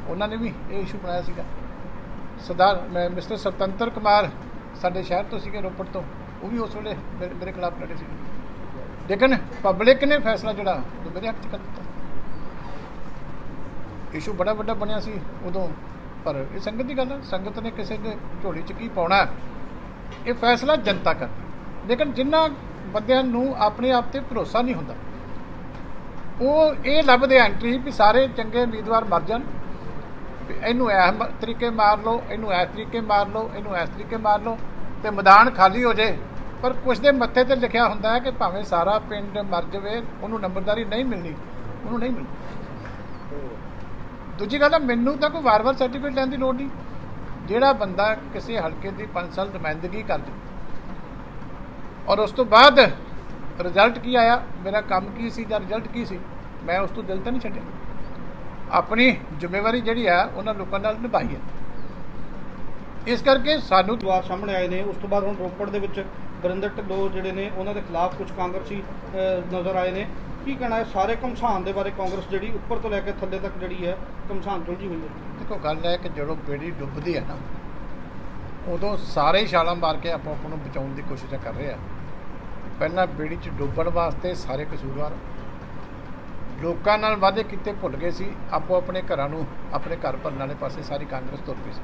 ਉਹਨਾਂ ਨੇ ਵੀ ਇਹ ਇਸ਼ੂ ਬਣਾਇਆ ਸੀਗਾ। ਸਰਦਾਰ ਮਿਸਟਰ ਸੁਤੰਤਰ ਕੁਮਾਰ ਸਾਡੇ ਸ਼ਹਿਰ ਤੋਂ ਸੀਗੇ, ਰੋਪੜ ਤੋਂ, ਉਹ ਵੀ ਉਸ ਵੇਲੇ ਮੇਰੇ ਖਿਲਾਫ ਲੜੇ ਸੀ। ਲੇਕਿਨ ਪਬਲਿਕ ਨੇ ਫੈਸਲਾ ਜਿਹੜਾ ਉਹ ਮੇਰੇ ਹੱਥ 'ਚ ਕਰ ਦਿੱਤਾ। ਇਸ਼ੂ ਬੜਾ ਵੱਡਾ ਬਣਿਆ ਸੀ ਉਦੋਂ, ਪਰ ਇਹ ਸੰਗਤ ਦੀ ਗੱਲ ਹੈ, ਸੰਗਤ ਨੇ ਕਿਸੇ ਦੇ ਝੋਲੀ 'ਚ ਕੀ ਪਾਉਣਾ ਇਹ ਫੈਸਲਾ ਜਨਤਾ ਕਰਦੀ। ਲੇਕਿਨ ਜਿਨ੍ਹਾਂ ਬੰਦਿਆਂ ਨੂੰ ਆਪਣੇ ਆਪ ਤੇ ਭਰੋਸਾ ਨਹੀਂ ਹੁੰਦਾ, ਉਹ ਇਹ ਲੱਭਦੇ ਐਂਟਰੀ ਵੀ ਸਾਰੇ ਚੰਗੇ ਉਮੀਦਵਾਰ ਮਰ ਜਾਣ, ਇਹਨੂੰ ਇਸ ਤਰੀਕੇ ਮਾਰ ਲਓ, ਇਹਨੂੰ ਇਸ ਤਰੀਕੇ ਮਾਰ ਲਓ, ਇਹਨੂੰ ਇਸ ਤਰੀਕੇ ਮਾਰ ਲਓ, ਤੇ ਮੈਦਾਨ ਖਾਲੀ ਹੋ ਜਾਏ। ਪਰ ਕੁਛ ਦੇ ਮੱਥੇ ਤੇ ਲਿਖਿਆ ਹੁੰਦਾ ਹੈ ਕਿ ਭਾਵੇਂ ਸਾਰਾ ਪਿੰਡ ਮਰ ਜਾਵੇ, ਉਹਨੂੰ ਨੰਬਰਦਾਰੀ ਨਹੀਂ ਮਿਲਣੀ, ਉਹਨੂੰ ਨਹੀਂ ਮਿਲਣੀ। ਦੂਜੀ ਗੱਲ ਹੈ, ਮੈਨੂੰ ਤਾਂ ਕੋਈ ਵਾਰ-ਵਾਰ ਸਰਟੀਫਿਕੇਟ ਲੈਣ ਦੀ ਲੋੜ ਨਹੀਂ। ਜਿਹੜਾ ਬੰਦਾ ਕਿਸੇ ਹਲਕੇ ਦੀ 5 ਸਾਲ ਨੁਮਾਇੰਦਗੀ ਕਰ ਦੇ ਔਰ ਉਸ ਤੋਂ ਬਾਅਦ ਰਿਜ਼ਲਟ ਕੀ ਆਇਆ, ਮੇਰਾ ਕੰਮ ਕੀ ਸੀ ਜਾਂ ਰਿਜ਼ਲਟ ਕੀ ਸੀ, ਮੈਂ ਉਸ ਤੋਂ ਦਿਲ ਤਾਂ ਨਹੀਂ ਛੱਡਿਆ। ਆਪਣੀ ਜ਼ਿੰਮੇਵਾਰੀ ਜਿਹੜੀ ਆ ਉਹਨਾਂ ਲੋਕਾਂ ਨਾਲ ਨਿਭਾਈ ਹੈ। ਇਸ ਕਰਕੇ ਸਾਨੂੰ ਜਵਾਬ ਸਾਹਮਣੇ ਆਏ ਨੇ। ਉਸ ਤੋਂ ਬਾਅਦ ਹੁਣ ਰੋਪੜ ਦੇ ਵਿੱਚ ਵਰਿੰਦਰ ਢਿੱਲੋਂ ਜਿਹੜੇ ਨੇ ਉਹਨਾਂ ਦੇ ਖਿਲਾਫ ਕੁਝ ਕਾਂਗਰਸੀ ਨਜ਼ਰ ਆਏ ਨੇ। ਕੀ ਕਹਿਣਾ ਹੈ ਸਾਰੇ ਘਮਸਾਨ ਦੇ ਬਾਰੇ? ਕਾਂਗਰਸ ਜਿਹੜੀ ਉੱਪਰ ਤੋਂ ਲੈ ਕੇ ਥੱਲੇ ਤੱਕ ਜਿਹੜੀ ਹੈ ਘਮਸਾਨ ਉਲਝੀ ਹੋਈ ਹੈ। ਦੇਖੋ, ਗੱਲ ਹੈ ਕਿ ਜਦੋਂ ਬੇੜੀ ਡੁੱਬਦੀ ਹੈ ਨਾ, ਉਦੋਂ ਸਾਰੇ ਹੀ ਛਾਲਾਂ ਮਾਰ ਕੇ ਆਪੋ ਆਪ ਨੂੰ ਬਚਾਉਣ ਦੀ ਕੋਸ਼ਿਸ਼ ਕਰ ਰਹੇ ਆ। ਪਹਿਲਾਂ ਬੇੜੀ 'ਚ ਡੁੱਬਣ ਵਾਸਤੇ ਸਾਰੇ ਕਸੂਰਵਾਰ ਲੋਕਾਂ ਨਾਲ ਵਾਅਦੇ ਕੀਤੇ ਭੁੱਲ ਗਏ ਸੀ, ਆਪੋ ਆਪਣੇ ਘਰਾਂ ਨੂੰ, ਆਪਣੇ ਘਰ ਭਰਨ ਵਾਲੇ ਪਾਸੇ ਸਾਰੀ ਕਾਂਗਰਸ ਤੁਰ ਪਈ ਸੀ।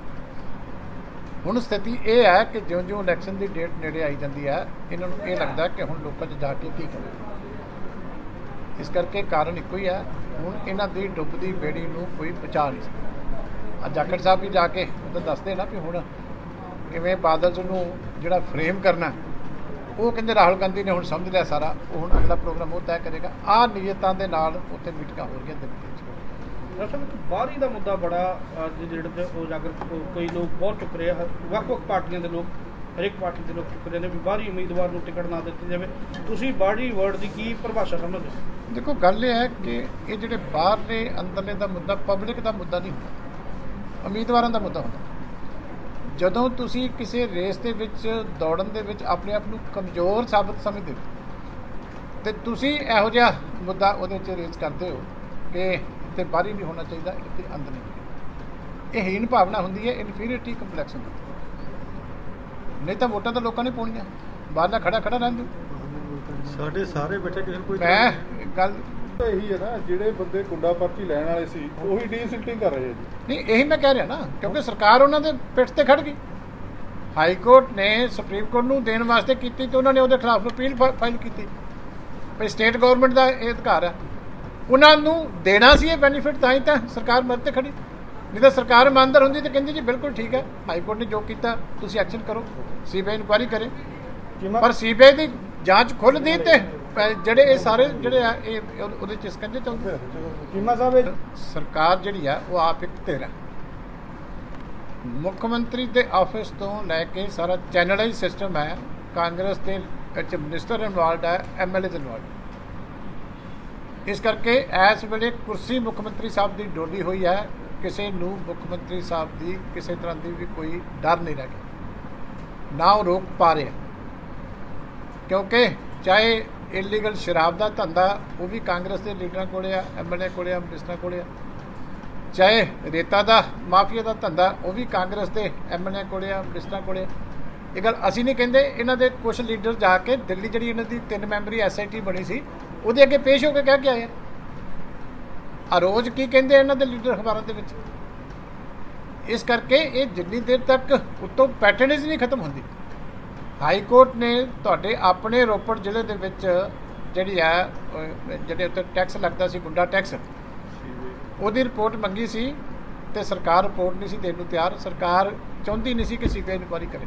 ਹੁਣ ਸਥਿਤੀ ਇਹ ਹੈ ਕਿ ਜਿਉਂ-ਜਿਉਂ ਇਲੈਕਸ਼ਨ ਦੀ ਡੇਟ ਨੇੜੇ ਆਈ ਜਾਂਦੀ ਹੈ, ਇਹਨਾਂ ਨੂੰ ਇਹ ਲੱਗਦਾ ਕਿ ਹੁਣ ਲੋਕਾਂ 'ਚ ਜਾ ਕੇ ਕੀ ਕਰਨਾ। ਇਸ ਕਰਕੇ ਕਾਰਨ ਇੱਕੋ ਹੀ ਹੈ, ਹੁਣ ਇਹਨਾਂ ਦੀ ਡੁੱਬਦੀ ਬੇੜੀ ਨੂੰ ਕੋਈ ਬਚਾ ਨਹੀਂ ਸਕਦਾ। ਅੱਜ ਜਾਖੜ ਸਾਹਿਬ ਵੀ ਜਾ ਕੇ ਉਹ ਦੱਸਦੇ ਨਾ ਵੀ ਹੁਣ ਕਿਵੇਂ ਬਾਦਲ ਨੂੰ ਜਿਹੜਾ ਫਰੇਮ ਕਰਨਾ, ਉਹ ਕਹਿੰਦੇ ਰਾਹੁਲ ਗਾਂਧੀ ਨੇ ਹੁਣ ਸਮਝ ਲਿਆ ਸਾਰਾ, ਉਹ ਹੁਣ ਅਗਲਾ ਪ੍ਰੋਗਰਾਮ ਉਹ ਤੈਅ ਕਰੇਗਾ। ਆਹ ਨੀਅਤਾਂ ਦੇ ਨਾਲ ਉੱਥੇ ਮੀਟਿੰਗਾਂ ਹੋ ਰਹੀਆਂ ਦਿੱਲੀ ਵਿੱਚ। ਅਸਲ ਵਿੱਚ ਬਾਹਰੀ ਦਾ ਮੁੱਦਾ ਬੜਾ ਅੱਜ ਜਿਹੜੇ ਤੇ ਉਜਾਗਰ ਕਈ ਲੋਕ ਬਹੁਤ ਚੁੱਕ ਰਹੇ ਆ, ਵੱਖ-ਵੱਖ ਪਾਰਟੀਆਂ ਦੇ ਲੋਕ, ਹਰੇਕ ਪਾਰਟੀ ਦੇ ਲੋਕ ਚੁੱਕ ਰਹੇ ਨੇ ਵੀ ਬਾਹਰੀ ਉਮੀਦਵਾਰ ਨੂੰ ਟਿਕਟ ਨਾ ਦਿੱਤੀ ਜਾਵੇ। ਤੁਸੀਂ ਬਾਹਰੀ ਵਰਡ ਦੀ ਕੀ ਪਰਿਭਾਸ਼ਾ ਸਮਝਦੇ ਹੋ? ਦੇਖੋ, ਗੱਲ ਇਹ ਹੈ ਕਿ ਇਹ ਜਿਹੜੇ ਬਾਹਰਲੇ ਅੰਦਰਲੇ ਦਾ ਮੁੱਦਾ ਪਬਲਿਕ ਦਾ ਮੁੱਦਾ ਨਹੀਂ ਹੁੰਦਾ, ਉਮੀਦਵਾਰਾਂ ਦਾ ਮੁੱਦਾ ਹੁੰਦਾ। ਜਦੋਂ ਤੁਸੀਂ ਕਿਸੇ ਰੇਸ ਦੇ ਵਿੱਚ ਦੌੜਨ ਦੇ ਵਿੱਚ ਆਪਣੇ ਆਪ ਨੂੰ ਕਮਜ਼ੋਰ ਸਾਬਤ ਸਮਝਦੇ ਹੋ ਤੇ ਤੁਸੀਂ ਇਹੋ ਜਿਹਾ ਮੁੱਦਾ ਉਹਦੇ 'ਚ ਰੇਜ਼ ਕਰਦੇ ਹੋ ਕਿ ਇੱਥੇ ਬਾਹਰੀ ਨਹੀਂ ਹੋਣਾ ਚਾਹੀਦਾ, ਇੱਥੇ ਅੰਦਰ ਨਹੀਂ। ਇਹ ਹੀਨ ਭਾਵਨਾ ਹੁੰਦੀ ਹੈ, ਇਨਫੀਰੀਅਰਿਟੀ ਕੰਪਲੈਕਸ ਹੁੰਦਾ। ਨਹੀਂ ਤਾਂ ਵੋਟਾਂ ਤਾਂ ਲੋਕਾਂ ਨੇ ਪਾਉਣੀਆਂ, ਬਾਹਰਲਾ ਖੜਾ ਰਹਿਣ ਦਿਓ। ਸਾਡੇ ਸਾਰੇ ਬੈਠੇ ਕਿਸੇ ਕੋਈ ਮੈਂ ਗੱਲ ਤਾਂ ਇਹੀ ਹੈ ਨਾ, ਜਿਹੜੇ ਬੰਦੇ ਗੁੰਡਾ ਪਰਚੀ ਲੈਣ ਵਾਲੇ ਸੀ ਉਹੀ ਡੀਸਿਲਟਿੰਗ ਕਰ ਰਹੇ ਆ ਜੀ। ਨਹੀਂ, ਇਹੀ ਮੈਂ ਕਹਿ ਰਿਹਾ ਨਾ, ਕਿਉਂਕਿ ਸਰਕਾਰ ਉਹਨਾਂ ਦੇ ਪਿੱਠ ਤੇ ਖੜ ਗਈ। ਹਾਈ ਕੋਰਟ ਨੇ ਸੁਪਰੀਮ ਕੋਰਟ ਨੂੰ ਦੇਣ ਵਾਸਤੇ ਕੀਤੀ ਤੇ ਉਹਨਾਂ ਨੇ ਉਹਦੇ ਖਿਲਾਫ ਅਪੀਲ ਫਾਈਲ ਕੀਤੀ। ਪਰ ਸਟੇਟ ਗਵਰਨਮੈਂਟ ਦਾ ਇਹ ਅਧਿਕਾਰ ਹੈ, ਉਹਨਾਂ ਨੂੰ ਦੇਣਾ ਸੀ ਇਹ ਬੈਨੀਫਿਟ, ਤਾਂ ਹੀ ਤਾਂ ਸਰਕਾਰ ਮਰ ਤੇ ਖੜੀ। ਨਹੀਂ ਤਾਂ ਸਰਕਾਰ ਇਮਾਨਦਾਰ ਹੁੰਦੀ ਤਾਂ ਕਹਿੰਦੀ ਜੀ ਬਿਲਕੁਲ ਠੀਕ ਹੈ, ਹਾਈ ਕੋਰਟ ਨੇ ਜੋ ਕੀਤਾ ਤੁਸੀਂ ਐਕਸ਼ਨ ਕਰੋ, ਸੀਬੀਆਈ ਇਨਕੁਆਇਰੀ ਕਰੇ। ਪਰ ਸੀਬੀਆਈ ਦੀ ਜਾਂਚ ਖੁੱਲ੍ਹਦੀ ਤੇ ਜਿਹੜੇ ਇਹ ਸਾਰੇ ਜਿਹੜੇ ਆ ਇਹ ਉਹਦੇ 'ਚ ਸਕੰਜੇ ਚੱਲਦੇ। ਚੀਮਾ ਸਾਹਿਬ, ਸਰਕਾਰ ਜਿਹੜੀ ਆ ਉਹ ਆਪ ਇੱਕ ਧਿਰ ਹੈ। ਮੁੱਖ ਮੰਤਰੀ ਦੇ ਆਫਿਸ ਤੋਂ ਲੈ ਕੇ ਸਾਰਾ ਚੈਨਲਾਈਜ਼ ਸਿਸਟਮ ਹੈ। ਕਾਂਗਰਸ ਦੇ ਵਿੱਚ ਮਿਨਿਸਟਰ ਇਨਵੋਲਵਡ ਹੈ, ਐਮਐਲਏ ਇਨਵੋਲਵਡ। ਇਸ ਕਰਕੇ ਇਸ ਵੇਲੇ ਕੁਰਸੀ ਮੁੱਖ ਮੰਤਰੀ ਸਾਹਿਬ ਦੀ ਡੋਲੀ ਹੋਈ ਹੈ। ਕਿਸੇ ਨੂੰ ਮੁੱਖ ਮੰਤਰੀ ਸਾਹਿਬ ਦੀ ਕਿਸੇ ਤਰ੍ਹਾਂ ਦੀ ਵੀ ਕੋਈ ਡਰ ਨਹੀਂ ਰਹਿ ਗਿਆ, ਨਾ ਉਹ ਰੋਕ ਪਾ ਰਿਹਾ। ਕਿਉਂਕਿ ਚਾਹੇ ਇਲੀਗਲ ਸ਼ਰਾਬ ਦਾ ਧੰਦਾ ਉਹ ਵੀ ਕਾਂਗਰਸ ਦੇ ਲੀਡਰਾਂ ਕੋਲੇ ਆ, ਐਮਐਲਏ ਕੋਲੇ ਆ, ਮਿਨਿਸਟਰਾਂ ਕੋਲੇ ਆ। ਚਾਹੇ ਰੇਤਾ ਦਾ ਮਾਫੀਆ ਦਾ ਧੰਦਾ ਉਹ ਵੀ ਕਾਂਗਰਸ ਦੇ ਐਮਐਲਏ ਕੋਲੇ ਆ, ਮਿਨਿਸਟਰਾਂ ਕੋਲੇ ਆ। ਇਹ ਗੱਲ ਅਸੀਂ ਨਹੀਂ ਕਹਿੰਦੇ, ਇਹਨਾਂ ਦੇ ਕੁਝ ਲੀਡਰ ਜਾ ਕੇ ਦਿੱਲੀ ਜਿਹੜੀ ਇਹਨਾਂ ਦੀ 3 ਮੈਂਬਰੀ ਐਸਆਈਟੀ ਬਣੀ ਸੀ ਉਹਦੇ ਅੱਗੇ ਪੇਸ਼ ਹੋ ਕੇ ਕਹਿ ਕੇ ਆਏ ਆ। ਰੋਜ਼ ਕੀ ਕਹਿੰਦੇ ਇਹਨਾਂ ਦੇ ਲੀਡਰ ਅਖਬਾਰਾਂ ਦੇ ਵਿੱਚ। ਇਸ ਕਰਕੇ ਇਹ ਜਿੰਨੀ ਦੇਰ ਤੱਕ ਉੱਤੋਂ ਪੈਟਰਨੇਜ ਨਹੀਂ ਖਤਮ ਹੁੰਦੀ। ਹਾਈ ਕੋਰਟ ਨੇ ਤੁਹਾਡੇ ਆਪਣੇ ਰੋਪੜ ਜ਼ਿਲ੍ਹੇ ਦੇ ਵਿੱਚ ਜਿਹੜੀ ਹੈ ਜਿਹੜੇ ਉੱਤੇ ਟੈਕਸ ਲੱਗਦਾ ਸੀ, ਗੁੰਡਾ ਟੈਕਸ, ਉਹਦੀ ਰਿਪੋਰਟ ਮੰਗੀ ਸੀ ਤੇ ਸਰਕਾਰ ਰਿਪੋਰਟ ਨਹੀਂ ਸੀ ਦੇਣ ਨੂੰ ਤਿਆਰ। ਸਰਕਾਰ ਚਾਹੁੰਦੀ ਨਹੀਂ ਸੀ ਕਿ ਸੀਬੀਆਈ ਇਨਕੁਆਇਰੀ ਕਰੇ।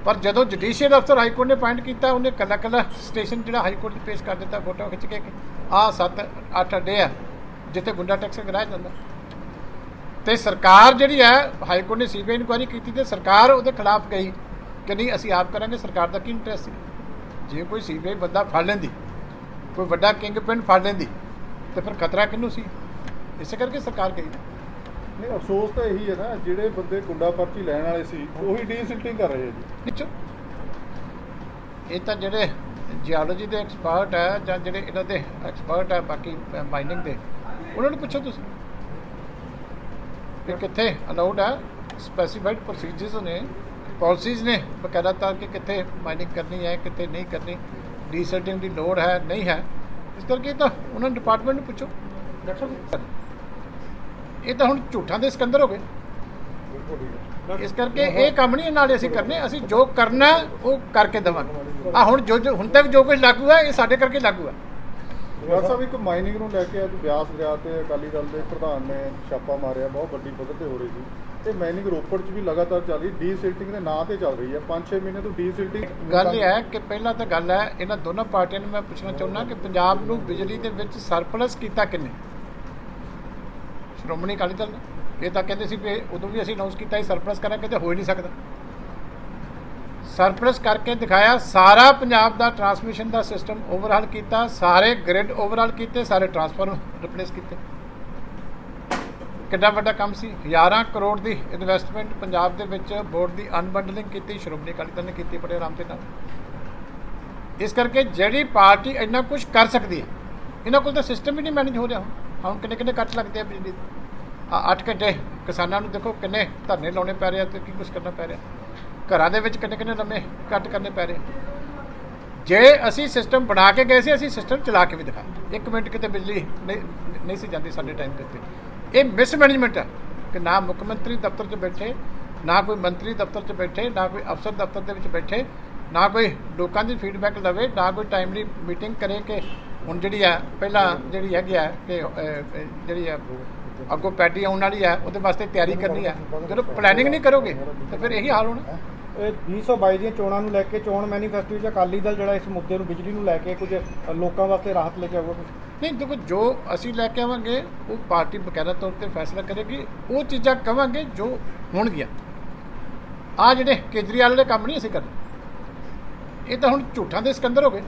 ਪਰ ਜਦੋਂ ਜੁਡੀਸ਼ੀਅਲ ਅਫਸਰ ਹਾਈ ਕੋਰਟ ਨੇ ਅਪਾਇੰਟ ਕੀਤਾ, ਉਹਨੇ ਕੱਲਾ ਸਟੇਸ਼ਨ ਜਿਹੜਾ ਹਾਈ ਕੋਰਟ 'ਚ ਪੇਸ਼ ਕਰ ਦਿੱਤਾ, ਫੋਟੋ ਖਿੱਚ ਕੇ ਆਹ 7-8 ਅੱਡੇ ਆ ਜਿੱਥੇ ਗੁੰਡਾ ਟੈਕਸ ਕਰਾਇਆ ਜਾਂਦਾ। ਤੇ ਸਰਕਾਰ ਜਿਹੜੀ ਹੈ, ਹਾਈ ਕੋਰਟ ਨੇ ਸੀਬੀਆਈ ਇਨਕੁਆਇਰੀ ਕੀਤੀ ਤੇ ਸਰਕਾਰ ਉਹਦੇ ਖਿਲਾਫ ਗਈ ਕਿ ਨਹੀਂ ਅਸੀਂ ਆਪ ਕਰਾਂਗੇ। ਸਰਕਾਰ ਦਾ ਕੀ ਇੰਟਰਸਟ ਸੀ? ਜੇ ਕੋਈ ਸੀਬੀਆਈ ਬੰਦਾ ਫੜ ਲੈਂਦੀ, ਕੋਈ ਵੱਡਾ ਕਿੰਗ ਪਿਨ ਫੜ ਲੈਂਦੀ ਤੇ ਫਿਰ ਖਤਰਾ ਕਿਹਨੂੰ ਸੀ? ਇਸੇ ਕਰਕੇ ਸਰਕਾਰ ਗਈ। ਨਹੀਂ, ਅਫਸੋਸ ਤਾਂ ਇਹੀ ਹੈ ਨਾ, ਜਿਹੜੇ ਬੰਦੇ ਗੁੰਡਾ ਪਰਚੀ ਲੈਣ ਵਾਲੇ ਸੀ ਉਹੀ ਡੀਸਿਲਟਿੰਗ ਕਰ ਰਹੇ ਆ ਜੀ। ਇਹ ਤਾਂ ਜਿਹੜੇ ਜੀਓਲੋਜੀ ਦੇ ਐਕਸਪਰਟ ਹੈ ਜਾਂ ਜਿਹੜੇ ਇਹਨਾਂ ਦੇ ਐਕਸਪਰਟ ਹੈ ਬਾਕੀ ਮਾਈਨਿੰਗ ਦੇ, ਉਹਨਾਂ ਨੂੰ ਪੁੱਛੋ ਤੁਸੀਂ ਕਿ ਕਿੱਥੇ ਅਲਾਉਡ ਹੈ। ਸਪੈਸੀਫਾਈਡ ਪ੍ਰੋਸੀਜਰਸ ਨੇ, ਪਾਲਿਸੀਜ਼ ਨੇ ਬਕਾਇਦਾ ਤੌਰ ਕਿ ਕਿੱਥੇ ਮਾਈਨਿੰਗ ਕਰਨੀ ਹੈ, ਕਿੱਥੇ ਨਹੀਂ ਕਰਨੀ, ਡੀਸਲਟਿੰਗ ਦੀ ਲੋੜ ਹੈ ਨਹੀਂ ਹੈ। ਇਸ ਕਰਕੇ ਤਾਂ ਉਹਨਾਂ ਨੂੰ ਡਿਪਾਰਟਮੈਂਟ ਨੂੰ ਪੁੱਛੋ। ਡਾਕਟਰ ਸਾਹਿਬ, ਇਹ ਤਾਂ ਹੁਣ ਝੂਠਾਂ ਦੇ ਸਿਕੰਦਰ ਹੋ ਗਏ। ਇਸ ਕਰਕੇ ਇਹ ਕੰਮ ਨਹੀਂ ਨਾਲ ਅਸੀਂ ਕਰਨੇ, ਅਸੀਂ ਜੋ ਕਰਨਾ ਉਹ ਕਰਕੇ ਦੇਵਾਂਗੇ। ਹੁਣ ਹੁਣ ਤੱਕ ਜੋ ਕੁਝ ਲਾਗੂ ਹੈ ਇਹ ਸਾਡੇ ਕਰਕੇ ਲਾਗੂ ਹੈ। ਡਾਕਟਰ ਸਾਹਿਬ, ਇੱਕ ਮਾਈਨਿੰਗ ਨੂੰ ਲੈ ਕੇ ਅੱਜ ਬਿਆਸ ਦਰਿਆ ਤੇ ਅਕਾਲੀ ਦਲ ਦੇ ਪ੍ਰਧਾਨ ਨੇ ਛਾਪਾ ਮਾਰਿਆ, ਬਹੁਤ ਵੱਡੀ ਪੱਧਰ ਤੇ ਹੋ ਰਹੀ ਸੀ। ਇਹ ਮਾਈਨਿੰਗ ਰੋਪੜ 'ਚ ਵੀ ਲਗਾਤਾਰ ਚੱਲ ਰਹੀ, ਡੀਸਿਲਟਿੰਗ ਦੇ ਨਾਂ ਤੇ ਚੱਲ ਰਹੀ ਹੈ। 5-6 ਮਹੀਨੇ ਤੋਂ ਡੀਸਿਲਟਿੰਗ। ਗੱਲ ਇਹ ਹੈ ਕਿ ਪਹਿਲਾਂ ਤਾਂ ਗੱਲ ਹੈ ਇਹਨਾਂ ਦੋਨਾਂ ਪਾਰਟੀਆਂ ਨੂੰ ਮੈਂ ਪੁੱਛਣਾ ਚਾਹੁੰਦਾ ਕਿ ਪੰਜਾਬ ਨੂੰ ਬਿਜਲੀ ਦੇ ਵਿੱਚ ਸਰਪਲਸ ਕੀਤਾ ਕਿੰਨੇ? ਸ਼੍ਰੋਮਣੀ ਅਕਾਲੀ ਦਲ ਨੇ। ਇਹ ਤਾਂ ਕਹਿੰਦੇ ਸੀ ਵੀ ਉਦੋਂ ਵੀ ਅਸੀਂ ਅਨਾਉਂਸ ਕੀਤਾ ਸੀ ਸਰਪਲਸ ਕਰਾਂਗੇ, ਤੇ ਹੋ ਹੀ ਨਹੀਂ ਸਕਦਾ। ਸਰਪਲਸ ਕਰਕੇ ਦਿਖਾਇਆ। ਸਾਰਾ ਪੰਜਾਬ ਦਾ ਟਰਾਂਸਮਿਸ਼ਨ ਦਾ ਸਿਸਟਮ ਓਵਰਹਾਲ ਕੀਤਾ, ਸਾਰੇ ਗ੍ਰਿਡ ਓਵਰਹਾਲ ਕੀਤੇ, ਸਾਰੇ ਟਰਾਂਸਫਾਰਮਰ ਰਿਪਲੇਸ ਕੀਤੇ। ਕਿੰਨਾ ਵੱਡਾ ਕੰਮ ਸੀ। 11 ਕਰੋੜ ਦੀ ਇਨਵੈਸਟਮੈਂਟ ਪੰਜਾਬ ਦੇ ਵਿੱਚ ਬੋਰਡ ਦੀ ਅਨਬੰਡਲਿੰਗ ਕੀਤੀ ਸ਼੍ਰੋਮਣੀ ਅਕਾਲੀ ਦਲ ਨੇ ਕੀਤੀ ਬੜੇ ਆਰਾਮ ਦੇ ਨਾਲ। ਇਸ ਕਰਕੇ ਜਿਹੜੀ ਪਾਰਟੀ ਇੰਨਾ ਕੁਝ ਕਰ ਸਕਦੀ ਹੈ, ਇਹਨਾਂ ਕੋਲ ਤਾਂ ਸਿਸਟਮ ਹੀ ਨਹੀਂ ਮੈਨੇਜ ਹੋ ਰਿਹਾ। ਹੁਣ ਕਿੰਨੇ ਕੱਟ ਲੱਗਦੇ ਆ ਬਿਜਲੀ ਦੇ। 8 ਘੰਟੇ ਕਿਸਾਨਾਂ ਨੂੰ ਦੇਖੋ ਕਿੰਨੇ ਧਰਨੇ ਲਾਉਣੇ ਪੈ ਰਹੇ ਆ ਤੇ ਕੀ ਕੁਝ ਕਰਨਾ ਪੈ ਰਿਹਾ। ਘਰਾਂ ਦੇ ਵਿੱਚ ਕਿੰਨੇ ਲੰਮੇ ਕੱਟ ਕਰਨੇ ਪੈ ਰਹੇ। ਜੇ ਅਸੀਂ ਸਿਸਟਮ ਬਣਾ ਕੇ ਗਏ ਸੀ, ਅਸੀਂ ਸਿਸਟਮ ਚਲਾ ਕੇ ਵੀ ਦਿਖਾਇਆ। 1 ਮਿੰਟ ਕਿਤੇ ਬਿਜਲੀ ਨਹੀਂ ਸੀ ਜਾਂਦੀ ਸਾਡੇ ਟਾਈਮ ਦੇ ਉੱਤੇ। ਇਹ ਮਿਸਮੈਨੇਜਮੈਂਟ ਹੈ ਕਿ ਨਾ ਮੁੱਖ ਮੰਤਰੀ ਦਫ਼ਤਰ 'ਚ ਬੈਠੇ, ਨਾ ਕੋਈ ਮੰਤਰੀ ਦਫ਼ਤਰ 'ਚ ਬੈਠੇ, ਨਾ ਕੋਈ ਅਫਸਰ ਦਫ਼ਤਰ ਦੇ ਵਿੱਚ ਬੈਠੇ, ਨਾ ਕੋਈ ਲੋਕਾਂ ਦੀ ਫੀਡਬੈਕ ਲਵੇ, ਨਾ ਕੋਈ ਟਾਈਮਲੀ ਮੀਟਿੰਗ ਕਰੇ। ਕਿ ਹੁਣ ਜਿਹੜੀ ਹੈ ਪਹਿਲਾਂ ਜਿਹੜੀ ਹੈਗੀ ਹੈ ਕਿ ਜਿਹੜੀ ਹੈ ਅੱਗੋਂ ਪੈਡੀ ਆਉਣ ਵਾਲੀ ਹੈ, ਉਹਦੇ ਵਾਸਤੇ ਤਿਆਰੀ ਕਰਨੀ ਹੈ। ਜਦੋਂ ਪਲੈਨਿੰਗ ਨਹੀਂ ਕਰੋਗੇ ਤਾਂ ਫਿਰ ਇਹੀ ਹਾਲ ਹੋਣਾ। 2022 ਦੀਆਂ ਚੋਣਾਂ ਨੂੰ ਲੈ ਕੇ ਚੋਣ ਮੈਨੀਫੈਸਟੋ 'ਚ ਅਕਾਲੀ ਦਲ ਜਿਹੜਾ ਇਸ ਮੁੱਦੇ ਨੂੰ ਬਿਜਲੀ ਨੂੰ ਲੈ ਕੇ ਕੁਝ ਲੋਕਾਂ ਵਾਸਤੇ ਰਾਹਤ ਲੈ ਕੇ ਆਊਗਾ? ਨਹੀਂ, ਦੇਖੋ ਜੋ ਅਸੀਂ ਲੈ ਕੇ ਆਵਾਂਗੇ ਉਹ ਪਾਰਟੀ ਬਕਾਇਦਾ ਤੌਰ ਤੇ ਫੈਸਲਾ ਕਰੇਗੀ। ਉਹ ਚੀਜ਼ਾਂ ਕਵਾਂਗੇ ਜੋ ਹੋਣਗੀਆਂ। ਆ ਜਿਹੜੇ ਕੇਜਰੀਵਾਲ ਵਾਲੇ ਕੰਮ ਨਹੀਂ ਅਸੀਂ ਕਰਨੇ। ਇਹ ਤਾਂ ਹੁਣ ਝੂਠਾਂ ਦੇ ਸਿਕੰਦਰ ਹੋ ਗਏ।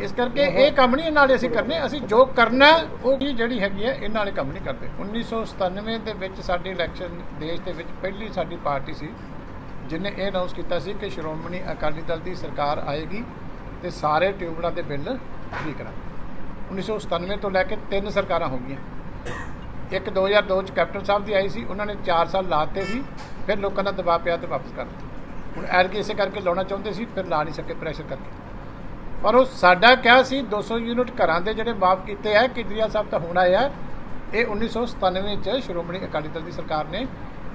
ਇਸ ਕਰਕੇ ਇਹ ਕੰਮ ਨਹੀਂ ਨਾਲ ਅਸੀਂ ਕਰਨੇ। ਅਸੀਂ ਜੋ ਕਰਨਾ ਉਹ ਜਿਹੜੀ ਹੈਗੀ ਹੈ ਇਹਨਾਂ ਵਾਲੇ ਕੰਮ ਨਹੀਂ ਕਰਦੇ। 1997 ਦੇ ਵਿੱਚ ਸਾਡੀ ਇਲੈਕਸ਼ਨ ਦੇਸ਼ ਦੇ ਵਿੱਚ ਪਹਿਲੀ ਸਾਡੀ ਪਾਰਟੀ ਸੀ ਜਿਹਨੇ ਇਹ ਅਨਾਉਂਸ ਕੀਤਾ ਸੀ ਕਿ ਸ਼੍ਰੋਮਣੀ ਅਕਾਲੀ ਦਲ ਦੀ ਸਰਕਾਰ ਆਏਗੀ ਤੇ ਸਾਰੇ ਟਿਊਬਲਾਂ ਦੇ ਬਿੱਲ ਫ੍ਰੀ ਕਰਾਂਗੇ। 1997 ਤੋਂ ਲੈ ਕੇ 3 ਸਰਕਾਰਾਂ ਹੋ ਗਈਆਂ। ਇੱਕ 2002 'ਚ ਕੈਪਟਨ ਸਾਹਿਬ ਦੀ ਆਈ ਸੀ, ਉਹਨਾਂ ਨੇ 4 ਸਾਲ ਲਾਤੇ ਸੀ, ਫਿਰ ਲੋਕਾਂ ਦਾ ਦਬਾਅ ਪਿਆ ਤੇ ਵਾਪਸ ਕਰ ਦਿੱਤਾ। ਹੁਣ ਐਤਕੀ ਇਸੇ ਕਰਕੇ ਲਾਉਣਾ ਚਾਹੁੰਦੇ ਸੀ, ਫਿਰ ਲਾ ਨਹੀਂ ਸਕੇ ਪ੍ਰੈਸ਼ਰ ਕਰਕੇ। ਪਰ ਉਹ ਸਾਡਾ ਕਿਹਾ ਸੀ 200 ਯੂਨਿਟ ਘਰਾਂ ਦੇ ਜਿਹੜੇ ਮਾਫ ਕੀਤੇ ਆ ਕੇਜਰੀਵਾਲ ਸਾਹਿਬ ਤਾਂ ਹੁਣ ਆਏ ਆ। ਇਹ 1997 'ਚ ਸ਼੍ਰੋਮਣੀ ਅਕਾਲੀ ਦਲ ਦੀ ਸਰਕਾਰ ਨੇ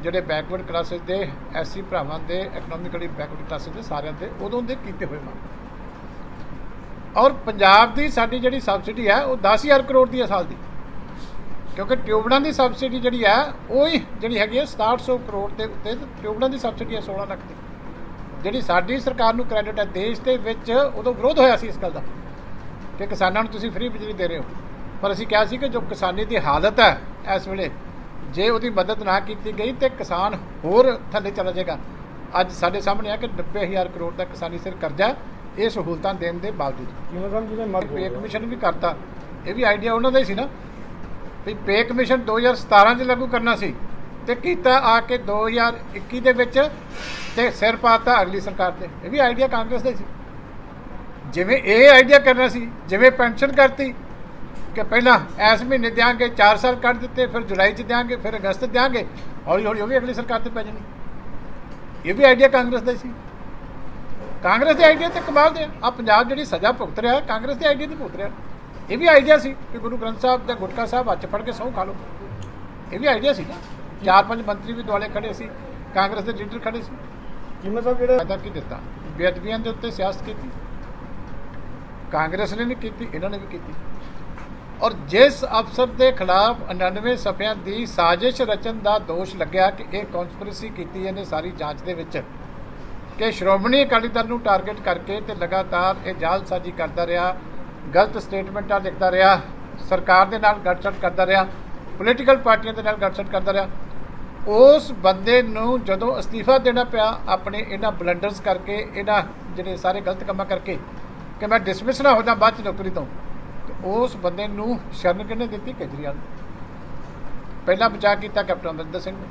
ਜਿਹੜੇ ਬੈਕਵਰਡ ਕਲਾਸਿਸ ਦੇ ਐਸਸੀ ਭਰਾਵਾਂ ਦੇ ਇਕਨੋਮਿਕਲੀ ਬੈਕਵਰਡ ਕਲਾਸਿਸ ਦੇ ਸਾਰਿਆਂ ਦੇ ਉਦੋਂ ਦੇ ਕੀਤੇ ਹੋਏ ਮਾਫ। ਔਰ ਪੰਜਾਬ ਦੀ ਸਾਡੀ ਜਿਹੜੀ ਸਬਸਿਡੀ ਹੈ ਉਹ 10,000 ਕਰੋੜ ਦੀ ਹੈ ਸਾਲ ਦੀ, ਕਿਉਂਕਿ ਟਿਊਬਲਾਂ ਦੀ ਸਬਸਿਡੀ ਜਿਹੜੀ ਹੈ ਉਹ ਹੀ ਜਿਹੜੀ ਹੈਗੀ ਹੈ 6700 ਕਰੋੜ ਦੇ ਉੱਤੇ ਟਿਊਬਲਾਂ ਦੀ ਸਬਸਿਡੀ ਹੈ 16 ਲੱਖ ਦੀ। ਜਿਹੜੀ ਸਾਡੀ ਸਰਕਾਰ ਨੂੰ ਕ੍ਰੈਡਿਟ ਹੈ ਦੇਸ਼ ਦੇ ਵਿੱਚ, ਉਦੋਂ ਵਿਰੋਧ ਹੋਇਆ ਸੀ ਇਸ ਗੱਲ ਦਾ ਕਿ ਕਿਸਾਨਾਂ ਨੂੰ ਤੁਸੀਂ ਫ੍ਰੀ ਬਿਜਲੀ ਦੇ ਰਹੇ ਹੋ। ਪਰ ਅਸੀਂ ਕਿਹਾ ਸੀ ਕਿ ਜੋ ਕਿਸਾਨੀ ਦੀ ਹਾਲਤ ਹੈ ਇਸ ਵੇਲੇ, ਜੇ ਉਹਦੀ ਮਦਦ ਨਾ ਕੀਤੀ ਗਈ ਤੇ ਕਿਸਾਨ ਹੋਰ ਥੱਲੇ ਚਲਾ ਜਾਏਗਾ। ਅੱਜ ਸਾਡੇ ਸਾਹਮਣੇ ਆ ਕਿ 90,000 ਕਰੋੜ ਦਾ ਕਿਸਾਨੀ ਸਿਰ ਕਰਜ਼ਾ ਇਹ ਸਹੂਲਤਾਂ ਦੇਣ ਦੇ ਬਾਵਜੂਦ। ਜਿਵੇਂ ਪੇ ਕਮਿਸ਼ਨ ਵੀ ਕਰਤਾ, ਇਹ ਵੀ ਆਈਡੀਆ ਉਹਨਾਂ ਦਾ ਹੀ ਸੀ ਨਾ ਵੀ ਪੇ ਕਮਿਸ਼ਨ 2017 'ਚ ਲਾਗੂ ਕਰਨਾ ਸੀ ਤੇ ਕੀਤਾ ਆ ਕੇ 2021 ਦੇ ਵਿੱਚ ਤੇ ਸਿਰ ਪਾਤਾ ਅਗਲੀ ਸਰਕਾਰ ਤੇ। ਇਹ ਵੀ ਆਈਡੀਆ ਕਾਂਗਰਸ ਦਾ ਸੀ। ਜਿਵੇਂ ਇਹ ਆਈਡੀਆ ਕਰਨਾ ਸੀ, ਜਿਵੇਂ ਪੈਨਸ਼ਨ ਕਰਤੀ ਕਿ ਪਹਿਲਾਂ ਇਸ ਮਹੀਨੇ ਦਿਆਂਗੇ, 4 ਸਾਲ ਕੱਢ ਦਿੱਤੇ, ਫਿਰ ਜੁਲਾਈ 'ਚ ਦਿਆਂਗੇ, ਫਿਰ ਅਗਸਤ ਦਿਆਂਗੇ, ਹੌਲੀ ਹੌਲੀ ਉਹ ਵੀ ਅਗਲੀ ਸਰਕਾਰ ਤੇ ਪੈ ਜਾਣੀ। ਇਹ ਵੀ ਆਈਡੀਆ ਕਾਂਗਰਸ ਦਾ ਸੀ। ਕਾਂਗਰਸ ਦੇ ਆਈਡੀਆ ਤੇ ਕਮਾਲ ਦੇ ਆ। ਪੰਜਾਬ ਜਿਹੜੀ ਸਜ਼ਾ ਭੁਗਤ ਰਿਹਾ ਕਾਂਗਰਸ ਦੇ ਆਈਡੀਆ ਤੇ ਭੁਗਤ ਰਿਹਾ। ਇਹ ਵੀ ਆਈਡੀਆ ਸੀ ਕਿ ਗੁਰੂ ਗ੍ਰੰਥ ਸਾਹਿਬ ਦਾ ਗੁਟਕਾ ਸਾਹਿਬ ਹੱਥ ਫੜ ਕੇ ਸਹੁੰ ਖਾ ਲਓ। ਇਹ ਵੀ ਆਈਡੀਆ ਸੀ ਨਾ। 4-5 ਮੰਤਰੀ ਵੀ ਦੁਆਲੇ ਖੜੇ ਸੀ, ਕਾਂਗਰਸ ਦੇ ਲੀਡਰ ਖੜੇ ਸੀ। ਜਿਵੇਂ ਸਾਹਿਬ ਜਿਹੜਾ ਫਾਇਦਾ ਕੀ ਦਿੱਤਾ? ਬੇਅਦਬੀਆਂ ਦੇ ਉੱਤੇ ਸਿਆਸਤ ਕੀਤੀ, ਕਾਂਗਰਸ ਨੇ ਵੀ ਕੀਤੀ, ਇਹਨਾਂ ਨੇ ਵੀ ਕੀਤੀ। ਔਰ ਜਿਸ ਅਫਸਰ ਦੇ ਖਿਲਾਫ 99 ਸਫ਼ਿਆਂ ਦੀ ਸਾਜ਼ਿਸ਼ ਰਚਨ ਦਾ ਦੋਸ਼ ਲੱਗਿਆ ਕਿ ਇਹ ਕਨਸਪੀਰੇਸੀ ਕੀਤੀ ਇਹਨੇ ਸਾਰੀ ਜਾਂਚ ਦੇ ਵਿੱਚ, ਕਿ ਸ਼੍ਰੋਮਣੀ ਅਕਾਲੀ ਦਲ ਨੂੰ ਟਾਰਗੇਟ ਕਰਕੇ ਤੇ ਲਗਾਤਾਰ ਇਹ ਜਾਲਸਾਜ਼ੀ ਕਰਦਾ ਰਿਹਾ, ਗਲਤ ਸਟੇਟਮੈਂਟਾਂ ਲਿਖਦਾ ਰਿਹਾ, ਸਰਕਾਰ ਦੇ ਨਾਲ ਗੱਠਜੋੜ ਕਰਦਾ ਰਿਹਾ, ਪੋਲੀਟੀਕਲ ਪਾਰਟੀਆਂ ਦੇ ਨਾਲ ਗੱਠਜੋੜ ਕਰਦਾ ਰਿਹਾ। ਉਸ ਬੰਦੇ ਨੂੰ ਜਦੋਂ ਅਸਤੀਫਾ ਦੇਣਾ ਪਿਆ ਆਪਣੇ ਇਹਨਾਂ ਬਲੰਡਰਸ ਕਰਕੇ, ਇਹਨਾਂ ਜਿਹੜੇ ਸਾਰੇ ਗਲਤ ਕੰਮਾਂ ਕਰਕੇ, ਕਿ ਮੈਂ ਡਿਸਮਿਸ ਨਾ ਹੋ ਜਾ ਬਾਅਦ 'ਚ ਨੌਕਰੀ ਤੋਂ, ਉਸ ਬੰਦੇ ਨੂੰ ਸ਼ਰਨ ਕਿਹਨੇ ਦਿੱਤੀ? ਕੇਜਰੀਵਾਲ। ਪਹਿਲਾਂ ਬਚਾਅ ਕੀਤਾ ਕੈਪਟਨ ਅਮਰਿੰਦਰ ਸਿੰਘ ਨੇ।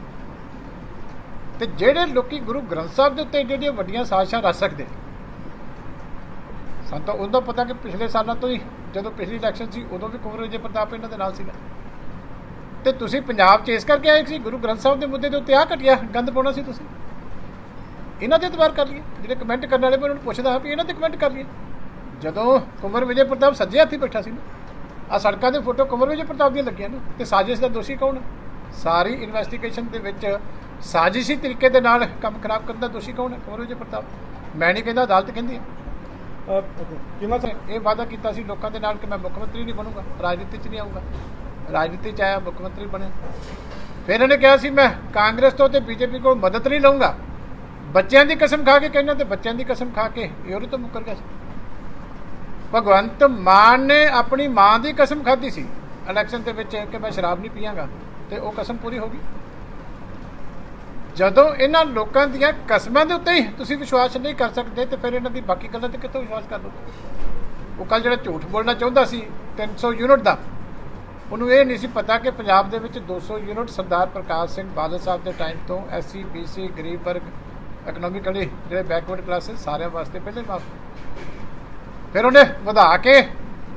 ਤੇ ਜਿਹੜੇ ਲੋਕੀ ਗੁਰੂ ਗ੍ਰੰਥ ਸਾਹਿਬ ਦੇ ਉੱਤੇ ਜਿਹੜੀਆਂ ਵੱਡੀਆਂ ਸਾਜ਼ਿਸ਼ਾਂ ਰਚ ਸਕਦੇ, ਸਾਨੂੰ ਤਾਂ ਉਹਦਾ ਪਤਾ ਕਿ ਪਿਛਲੇ ਸਾਲਾਂ ਤੋਂ ਹੀ ਜਦੋਂ ਪਿਛਲੀ ਇਲੈਕਸ਼ਨ ਸੀ ਉਦੋਂ ਵੀ ਕੁੰਵਰ ਵਿਜੇ ਪ੍ਰਤਾਪ ਇਹਨਾਂ ਦੇ ਨਾਲ ਸੀਗਾ। ਤੇ ਤੁਸੀਂ ਪੰਜਾਬ 'ਚ ਇਸ ਕਰਕੇ ਆਏ ਸੀ ਗੁਰੂ ਗ੍ਰੰਥ ਸਾਹਿਬ ਦੇ ਮੁੱਦੇ ਦੇ ਉੱਤੇ ਆਹ ਘਟੀਆ ਗੰਦ ਪਾਉਣਾ ਸੀ ਤੁਸੀਂ। ਇਹਨਾਂ ਦੇ ਇਤਬਾਰ ਕਰ ਲਈਏ। ਜਿਹੜੇ ਕਮੈਂਟ ਕਰਨ ਵਾਲੇ ਮੈਂ ਉਹਨਾਂ ਨੂੰ ਪੁੱਛਦਾ ਹਾਂ ਵੀ ਇਹਨਾਂ ਦੇ ਕਮੈਂਟ ਕਰ ਲਈਏ। ਜਦੋਂ ਕੁੰਵਰ ਵਿਜੇ ਪ੍ਰਤਾਪ ਸੱਜੇ ਹੱਥੀ ਬੈਠਾ ਸੀ ਨਾ, ਆ ਸੜਕਾਂ ਦੇ ਫੋਟੋ ਕੁੰਵਰ ਵਿਜੇ ਪ੍ਰਤਾਪ ਦੀਆਂ ਲੱਗੀਆਂ ਨਾ, ਤੇ ਸਾਜ਼ਿਸ਼ ਦਾ ਦੋਸ਼ੀ ਕੌਣ? ਸਾਰੀ ਇਨਵੈਸਟੀਗੇਸ਼ਨ ਦੇ ਵਿੱਚ ਸਾਜ਼ਿਸ਼ੀ ਤਰੀਕੇ ਦੇ ਨਾਲ ਕੰਮ ਖਰਾਬ ਕਰਨ ਦਾ ਦੋਸ਼ੀ ਕੌਣ ਹੈ? ਕੁੰਵਰ ਵਿਜੇ ਪ੍ਰਤਾਪ। ਮੈਂ ਨਹੀਂ ਕਹਿੰਦਾ, ਅਦਾਲਤ ਕਹਿੰਦੀ ਹੈ। ਚੀਮਾ ਸਾਹਿਬ ਇਹ ਵਾਅਦਾ ਕੀਤਾ ਸੀ ਲੋਕਾਂ ਦੇ ਨਾਲ ਕਿ ਮੈਂ ਮੁੱਖ ਮੰਤਰੀ ਨਹੀਂ ਬਣੂੰਗਾ, ਰਾਜਨੀਤੀ 'ਚ ਨਹੀਂ ਆਊਗਾ। ਰਾਜਨੀਤੀ 'ਚ ਆਇਆ, ਮੁੱਖ ਮੰਤਰੀ ਬਣਿਆ। ਫਿਰ ਇਹਨੇ ਕਿਹਾ ਸੀ ਮੈਂ ਕਾਂਗਰਸ ਤੋਂ ਤੇ ਬੀਜੇਪੀ ਕੋਲ ਮਦਦ ਨਹੀਂ ਲਊਂਗਾ। ਬੱਚਿਆਂ ਦੀ ਕਸਮ ਖਾ ਕੇ ਕਹਿੰਦਾ, ਤੇ ਬੱਚਿਆਂ ਦੀ ਕਸਮ ਖਾ ਕੇ ਇਹ ਉਹਦੇ ਤੋਂ ਮੁੱਕਰ ਗਿਆ ਸੀ। ਭਗਵੰਤ ਮਾਨ ਨੇ ਆਪਣੀ ਮਾਂ ਦੀ ਕਸਮ ਖਾਧੀ ਸੀ ਇਲੈਕਸ਼ਨ ਦੇ ਵਿੱਚ ਕਿ ਮੈਂ ਸ਼ਰਾਬ ਨਹੀਂ ਪੀਵਾਂਗਾ, ਤੇ ਉਹ ਕਸਮ ਪੂਰੀ ਹੋ ਗਈ। ਜਦੋਂ ਇਹਨਾਂ ਲੋਕਾਂ ਦੀਆਂ ਕਸਮਾਂ ਦੇ ਉੱਤੇ ਹੀ ਤੁਸੀਂ ਵਿਸ਼ਵਾਸ ਨਹੀਂ ਕਰ ਸਕਦੇ, ਤੇ ਫਿਰ ਇਹਨਾਂ ਦੀ ਬਾਕੀ ਗੱਲਾਂ ਤੇ ਕਿੱਥੋਂ ਵਿਸ਼ਵਾਸ ਕਰ ਲਓ? ਉਹ ਕੱਲ ਜਿਹੜਾ ਝੂਠ ਬੋਲਣਾ ਚਾਹੁੰਦਾ ਸੀ 300 ਯੂਨਿਟ ਦਾ, ਉਹਨੂੰ ਇਹ ਨਹੀਂ ਸੀ ਪਤਾ ਕਿ ਪੰਜਾਬ ਦੇ ਵਿੱਚ 200 ਯੂਨਿਟ ਸਰਦਾਰ ਪ੍ਰਕਾਸ਼ ਸਿੰਘ ਬਾਦਲ ਸਾਹਿਬ ਦੇ ਟਾਈਮ ਤੋਂ SC BC ਗਰੀਬ ਵਰਗ, ਇਕਨੋਮਿਕਲੀ ਜਿਹੜੇ ਬੈਕਵਰਡ ਕਲਾਸਿਸ ਸਾਰਿਆਂ ਵਾਸਤੇ ਪਹਿਲੇ ਮਾਫ। ਫਿਰ ਉਹਨੇ ਵਧਾ ਕੇ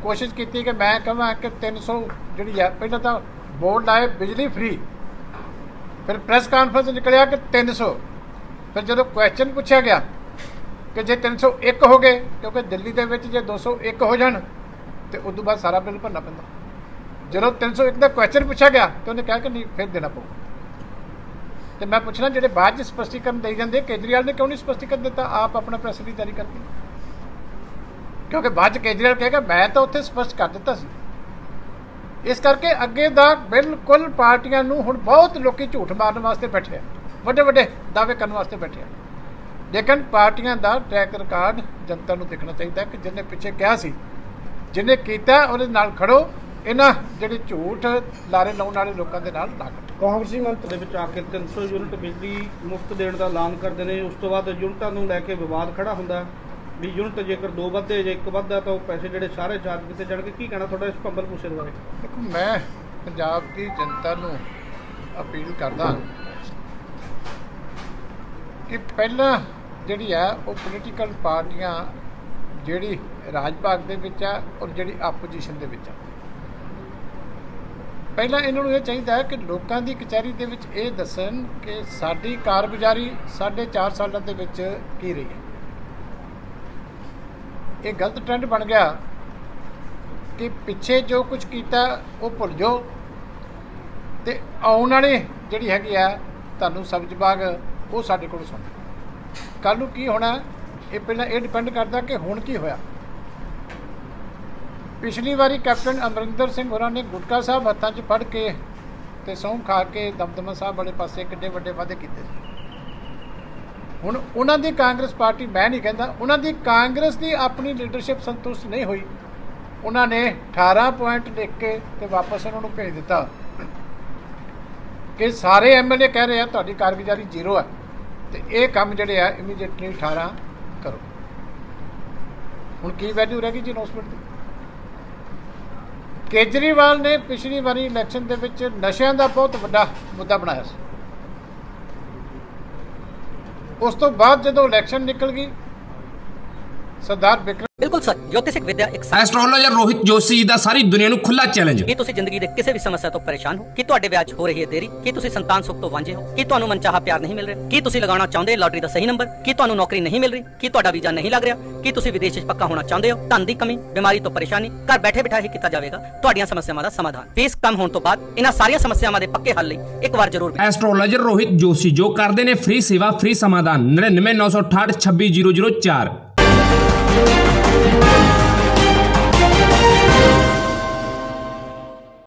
ਕੋਸ਼ਿਸ਼ ਕੀਤੀ ਕਿ ਮੈਂ ਕਹਾਂ ਕਿ 300 ਜਿਹੜੀ ਹੈ, ਪਹਿਲਾਂ ਤਾਂ ਬੋਰਡ ਲਾਏ ਬਿਜਲੀ ਫ੍ਰੀ, ਫਿਰ ਪ੍ਰੈਸ ਕਾਨਫਰੰਸ ਨਿਕਲਿਆ ਕਿ 300। ਫਿਰ ਜਦੋਂ ਕੁਐਸਚਨ ਪੁੱਛਿਆ ਗਿਆ ਕਿ ਜੇ 301 ਹੋ ਗਏ, ਕਿਉਂਕਿ ਦਿੱਲੀ ਦੇ ਵਿੱਚ ਜੇ 201 ਹੋ ਜਾਣ ਤੇ ਉਸ ਤੋਂ ਬਾਅਦ ਸਾਰਾ ਬਿੱਲ ਭਰਨਾ ਪੈਂਦਾ। ਜਦੋਂ 301 ਦਾ ਕੁਐਸਚਨ ਪੁੱਛਿਆ ਗਿਆ ਤੇ ਉਹਨੇ ਕਿਹਾ ਕਿ ਨਹੀਂ, ਫਿਰ ਦੇਣਾ ਪਊ। ਤੇ ਮੈਂ ਪੁੱਛਣਾ, ਜਿਹੜੇ ਬਾਅਦ 'ਚ ਸਪਸ਼ਟੀਕਰਨ ਦੇਈ ਜਾਂਦੇ, ਕੇਜਰੀਵਾਲ ਨੇ ਕਿਉਂ ਨਹੀਂ ਸਪਸ਼ਟੀਕਰਨ ਦਿੱਤਾ? ਆਪ ਆਪਣਾ ਪ੍ਰੈਸ ਰਿਲੀਜ਼ ਜਾਰੀ ਕਰਕੇ, ਕਿਉਂਕਿ ਬਾਅਦ 'ਚ ਕੇਜਰੀਵਾਲ ਕਹੇਗਾ ਮੈਂ ਤਾਂ ਉੱਥੇ ਸਪਸ਼ਟ ਕਰ ਦਿੱਤਾ ਸੀ। ਇਸ ਕਰਕੇ ਅੱਗੇ ਦਾ ਬਿਲਕੁਲ ਪਾਰਟੀਆਂ ਨੂੰ ਹੁਣ ਬਹੁਤ ਲੋਕੀ ਝੂਠ ਮਾਰਨ ਵਾਸਤੇ ਬੈਠੇ ਆ, ਵੱਡੇ ਵੱਡੇ ਦਾਅਵੇ ਕਰਨ ਵਾਸਤੇ ਬੈਠੇ ਆ। ਲੇਕਿਨ ਪਾਰਟੀਆਂ ਦਾ ਟਰੈਕ ਰਿਕਾਰਡ ਜਨਤਾ ਨੂੰ ਦੇਖਣਾ ਚਾਹੀਦਾ ਕਿ ਜਿਹਨੇ ਪਿੱਛੇ ਕਿਹਾ ਸੀ, ਜਿਹਨੇ ਕੀਤਾ ਉਹਦੇ ਨਾਲ ਖੜੋ। ਇਹਨਾਂ ਜਿਹੜੇ ਝੂਠ ਲਾਰੇ ਲਾਉਣ ਵਾਲੇ ਲੋਕਾਂ ਦੇ ਨਾਲ ਨਾ ਖੜੋ। ਕਾਂਗਰਸੀ ਮੰਤਰੀ ਦੇ ਵਿੱਚ ਆ ਕੇ 300 ਯੂਨਿਟ ਬਿਜਲੀ ਮੁਫਤ ਦੇਣ ਦਾ ਐਲਾਨ ਕਰਦੇ ਨੇ। ਉਸ ਤੋਂ ਬਾਅਦ ਯੂਨਿਟਾਂ ਨੂੰ ਲੈ ਕੇ ਵਿਵਾਦ ਖੜਾ ਹੁੰਦਾ ਵੀ ਯੂਨਿਟ ਜੇਕਰ 2 ਵੱਧਦੇ, ਜੇ 1 ਵੱਧਦਾ ਤਾਂ ਉਹ ਪੈਸੇ ਜਿਹੜੇ ਸਾਰੇ ਚਾਰਜ ਕੀਤੇ ਜਾਣਗੇ। ਕੀ ਕਹਿਣਾ ਤੁਹਾਡਾ ਇਸ ਭੰਬਲ ਭੂਸੇ ਦੇ ਬਾਰੇ? ਦੇਖੋ, ਮੈਂ ਪੰਜਾਬ ਦੀ ਜਨਤਾ ਨੂੰ ਅਪੀਲ ਕਰਦਾ ਕਿ ਪਹਿਲਾਂ ਜਿਹੜੀ ਆ ਉਹ ਪੋਲੀਟੀਕਲ ਪਾਰਟੀਆਂ ਜਿਹੜੀ ਰਾਜ ਭਾਗ ਦੇ ਵਿੱਚ ਆ ਔਰ ਜਿਹੜੀ ਆਪੋਜੀਸ਼ਨ ਦੇ ਵਿੱਚ ਆ, ਪਹਿਲਾਂ ਇਹਨਾਂ ਨੂੰ ਇਹ ਚਾਹੀਦਾ ਹੈ ਕਿ ਲੋਕਾਂ ਦੀ ਕਚਹਿਰੀ ਦੇ ਵਿੱਚ ਇਹ ਦੱਸਣ ਕਿ ਸਾਡੀ ਕਾਰਗੁਜ਼ਾਰੀ 4.5 ਸਾਲਾਂ ਦੇ ਵਿੱਚ ਕੀ ਰਹੀ ਹੈ। ਇਹ ਗਲਤ ਟ੍ਰੈਂਡ ਬਣ ਗਿਆ ਕਿ ਪਿੱਛੇ ਜੋ ਕੁਝ ਕੀਤਾ ਉਹ ਭੁੱਲ ਜਾਓ, ਤੇ ਆਉਣ ਵਾਲੀ ਜਿਹੜੀ ਹੈਗੀ ਆ ਤੁਹਾਨੂੰ ਸਬਜ਼ ਬਾਗ ਉਹ ਸਾਡੇ ਕੋਲ ਸੁਣ। ਕੱਲ੍ਹ ਨੂੰ ਕੀ ਹੋਣਾ ਇਹ ਪਹਿਲਾਂ ਇਹ ਡਿਪੈਂਡ ਕਰਦਾ ਕਿ ਹੁਣ ਕੀ ਹੋਇਆ। ਪਿਛਲੀ ਵਾਰੀ ਕੈਪਟਨ ਅਮਰਿੰਦਰ ਸਿੰਘ ਹੋਰਾਂ ਨੇ ਗੁਟਕਾ ਸਾਹਿਬ ਹੱਥਾਂ 'ਚ ਫੜ ਕੇ ਤੇ ਸਹੁੰ ਖਾ ਕੇ ਦਮਦਮਾ ਸਾਹਿਬ ਵਾਲੇ ਪਾਸੇ ਕਿੱਡੇ ਵੱਡੇ ਵਾਅਦੇ ਕੀਤੇ ਸੀ। ਹੁਣ ਉਹਨਾਂ ਦੀ ਕਾਂਗਰਸ ਪਾਰਟੀ, ਮੈਂ ਨਹੀਂ ਕਹਿੰਦਾ, ਉਹਨਾਂ ਦੀ ਕਾਂਗਰਸ ਦੀ ਆਪਣੀ ਲੀਡਰਸ਼ਿਪ ਸੰਤੁਸ਼ਟ ਨਹੀਂ ਹੋਈ। ਉਹਨਾਂ ਨੇ 18 ਪੁਆਇੰਟ ਲਿਖ ਕੇ ਤੇ ਵਾਪਸ ਉਹਨਾਂ ਨੂੰ ਭੇਜ ਦਿੱਤਾ ਕਿ ਸਾਰੇ MLA ਕਹਿ ਰਹੇ ਆ ਤੁਹਾਡੀ ਕਾਰਗੁਜ਼ਾਰੀ 0 ਹੈ, ਤੇ ਇਹ ਕੰਮ ਜਿਹੜੇ ਆ ਇਮੀਡੀਏਟਲੀ 18 ਕਰੋ। ਹੁਣ ਕੀ ਵੈਲਿਊ ਰਹਿ ਗਈ ਜੀ ਅਨਾਉਂਸਮੈਂਟ ਦੀ? ਕੇਜਰੀਵਾਲ ਨੇ ਪਿਛਲੀ ਵਾਰੀ ਇਲੈਕਸ਼ਨ ਦੇ ਵਿੱਚ ਨਸ਼ਿਆਂ ਦਾ ਬਹੁਤ ਵੱਡਾ ਮੁੱਦਾ ਬਣਾਇਆ ਸੀ। ਉਸ ਤੋਂ ਬਾਅਦ ਜਦੋਂ ਇਲੈਕਸ਼ਨ ਨਿਕਲ ਗਈ, ਸਰਦਾਰ ਬਿਕਰਮ बिल्कुल सर, ज्योतिषिक विद्या एक ਐਸਟ੍ਰੋਲੋਜਰ ਰੋਹਿਤ ਜੋਸ਼ੀ ਦਾ ਸਾਰੀ ਦੁਨੀਆ ਨੂੰ ਖੁੱਲਾ ਚੈਲੰਜ। ਕੀ ਤੁਸੀਂ ਜ਼ਿੰਦਗੀ ਦੇ ਕਿਸੇ ਵੀ ਸਮੱਸਿਆ ਤੋਂ ਪਰੇਸ਼ਾਨ ਹੋ? ਕੀ ਤੁਹਾਡੇ ਵਿਆਹ 'ਚ ਹੋ ਰਹੀ ਹੈ ਦੇਰੀ? ਕੀ ਤੁਸੀਂ ਸੰਤਾਨ ਸੁੱਖ ਤੋਂ ਵਾਂਝੇ ਹੋ? ਕੀ ਤੁਹਾਨੂੰ ਮਨਚਾਹਾ ਪਿਆਰ ਨਹੀਂ ਮਿਲ ਰਿਹਾ? ਕੀ ਤੁਸੀਂ ਲਗਾਉਣਾ ਚਾਹੁੰਦੇ ਲਾਟਰੀ ਦਾ ਸਹੀ ਨੰਬਰ? ਕੀ ਤੁਹਾਨੂੰ ਨੌਕਰੀ ਨਹੀਂ ਮਿਲ ਰਹੀ? ਕੀ ਤੁਹਾਡਾ ਵੀਜ਼ਾ ਨਹੀਂ ਲੱਗ ਰਿਹਾ? ਕੀ ਤੁਸੀਂ ਵਿਦੇਸ਼ 'ਚ ਪੱਕਾ ਹੋਣਾ ਚਾਹੁੰਦੇ ਹੋ? ਧਨ ਦੀ ਕਮੀ, ਬਿਮਾਰੀ ਤੋਂ ਪਰੇਸ਼ਾਨੀ, ਘਰ ਬੈਠੇ ਬਿਠਾਏ ਹੀ ਕੀਤਾ ਜਾਵੇਗਾ ਤੁਹਾਡੀਆਂ ਸਮੱਸਿਆਵਾਂ ਦਾ ਸਮਾਧਾਨ। ਫੀਸ ਕਮ ਹੋਣ ਤੋਂ ਬਾਅਦ ਇਹਨਾਂ ਸਾਰੀਆਂ ਸਮੱਸਿਆਵਾਂ ਦੇ ਪੱਕੇ ਹੱਲ ਲਈ ਇੱਕ ਵਾਰ ਜ਼ਰੂਰ ਐਸਟ੍ਰੋਲੋਜਰ ਰੋਹਿਤ ਜੋਸ਼ੀ ਜੋ ਕਰਦੇ ਨੇ ਫ੍ਰੀ ਸੇਵਾ, ਫ੍ਰੀ ਸਮਾਧਾਨ। 99 968 26 004।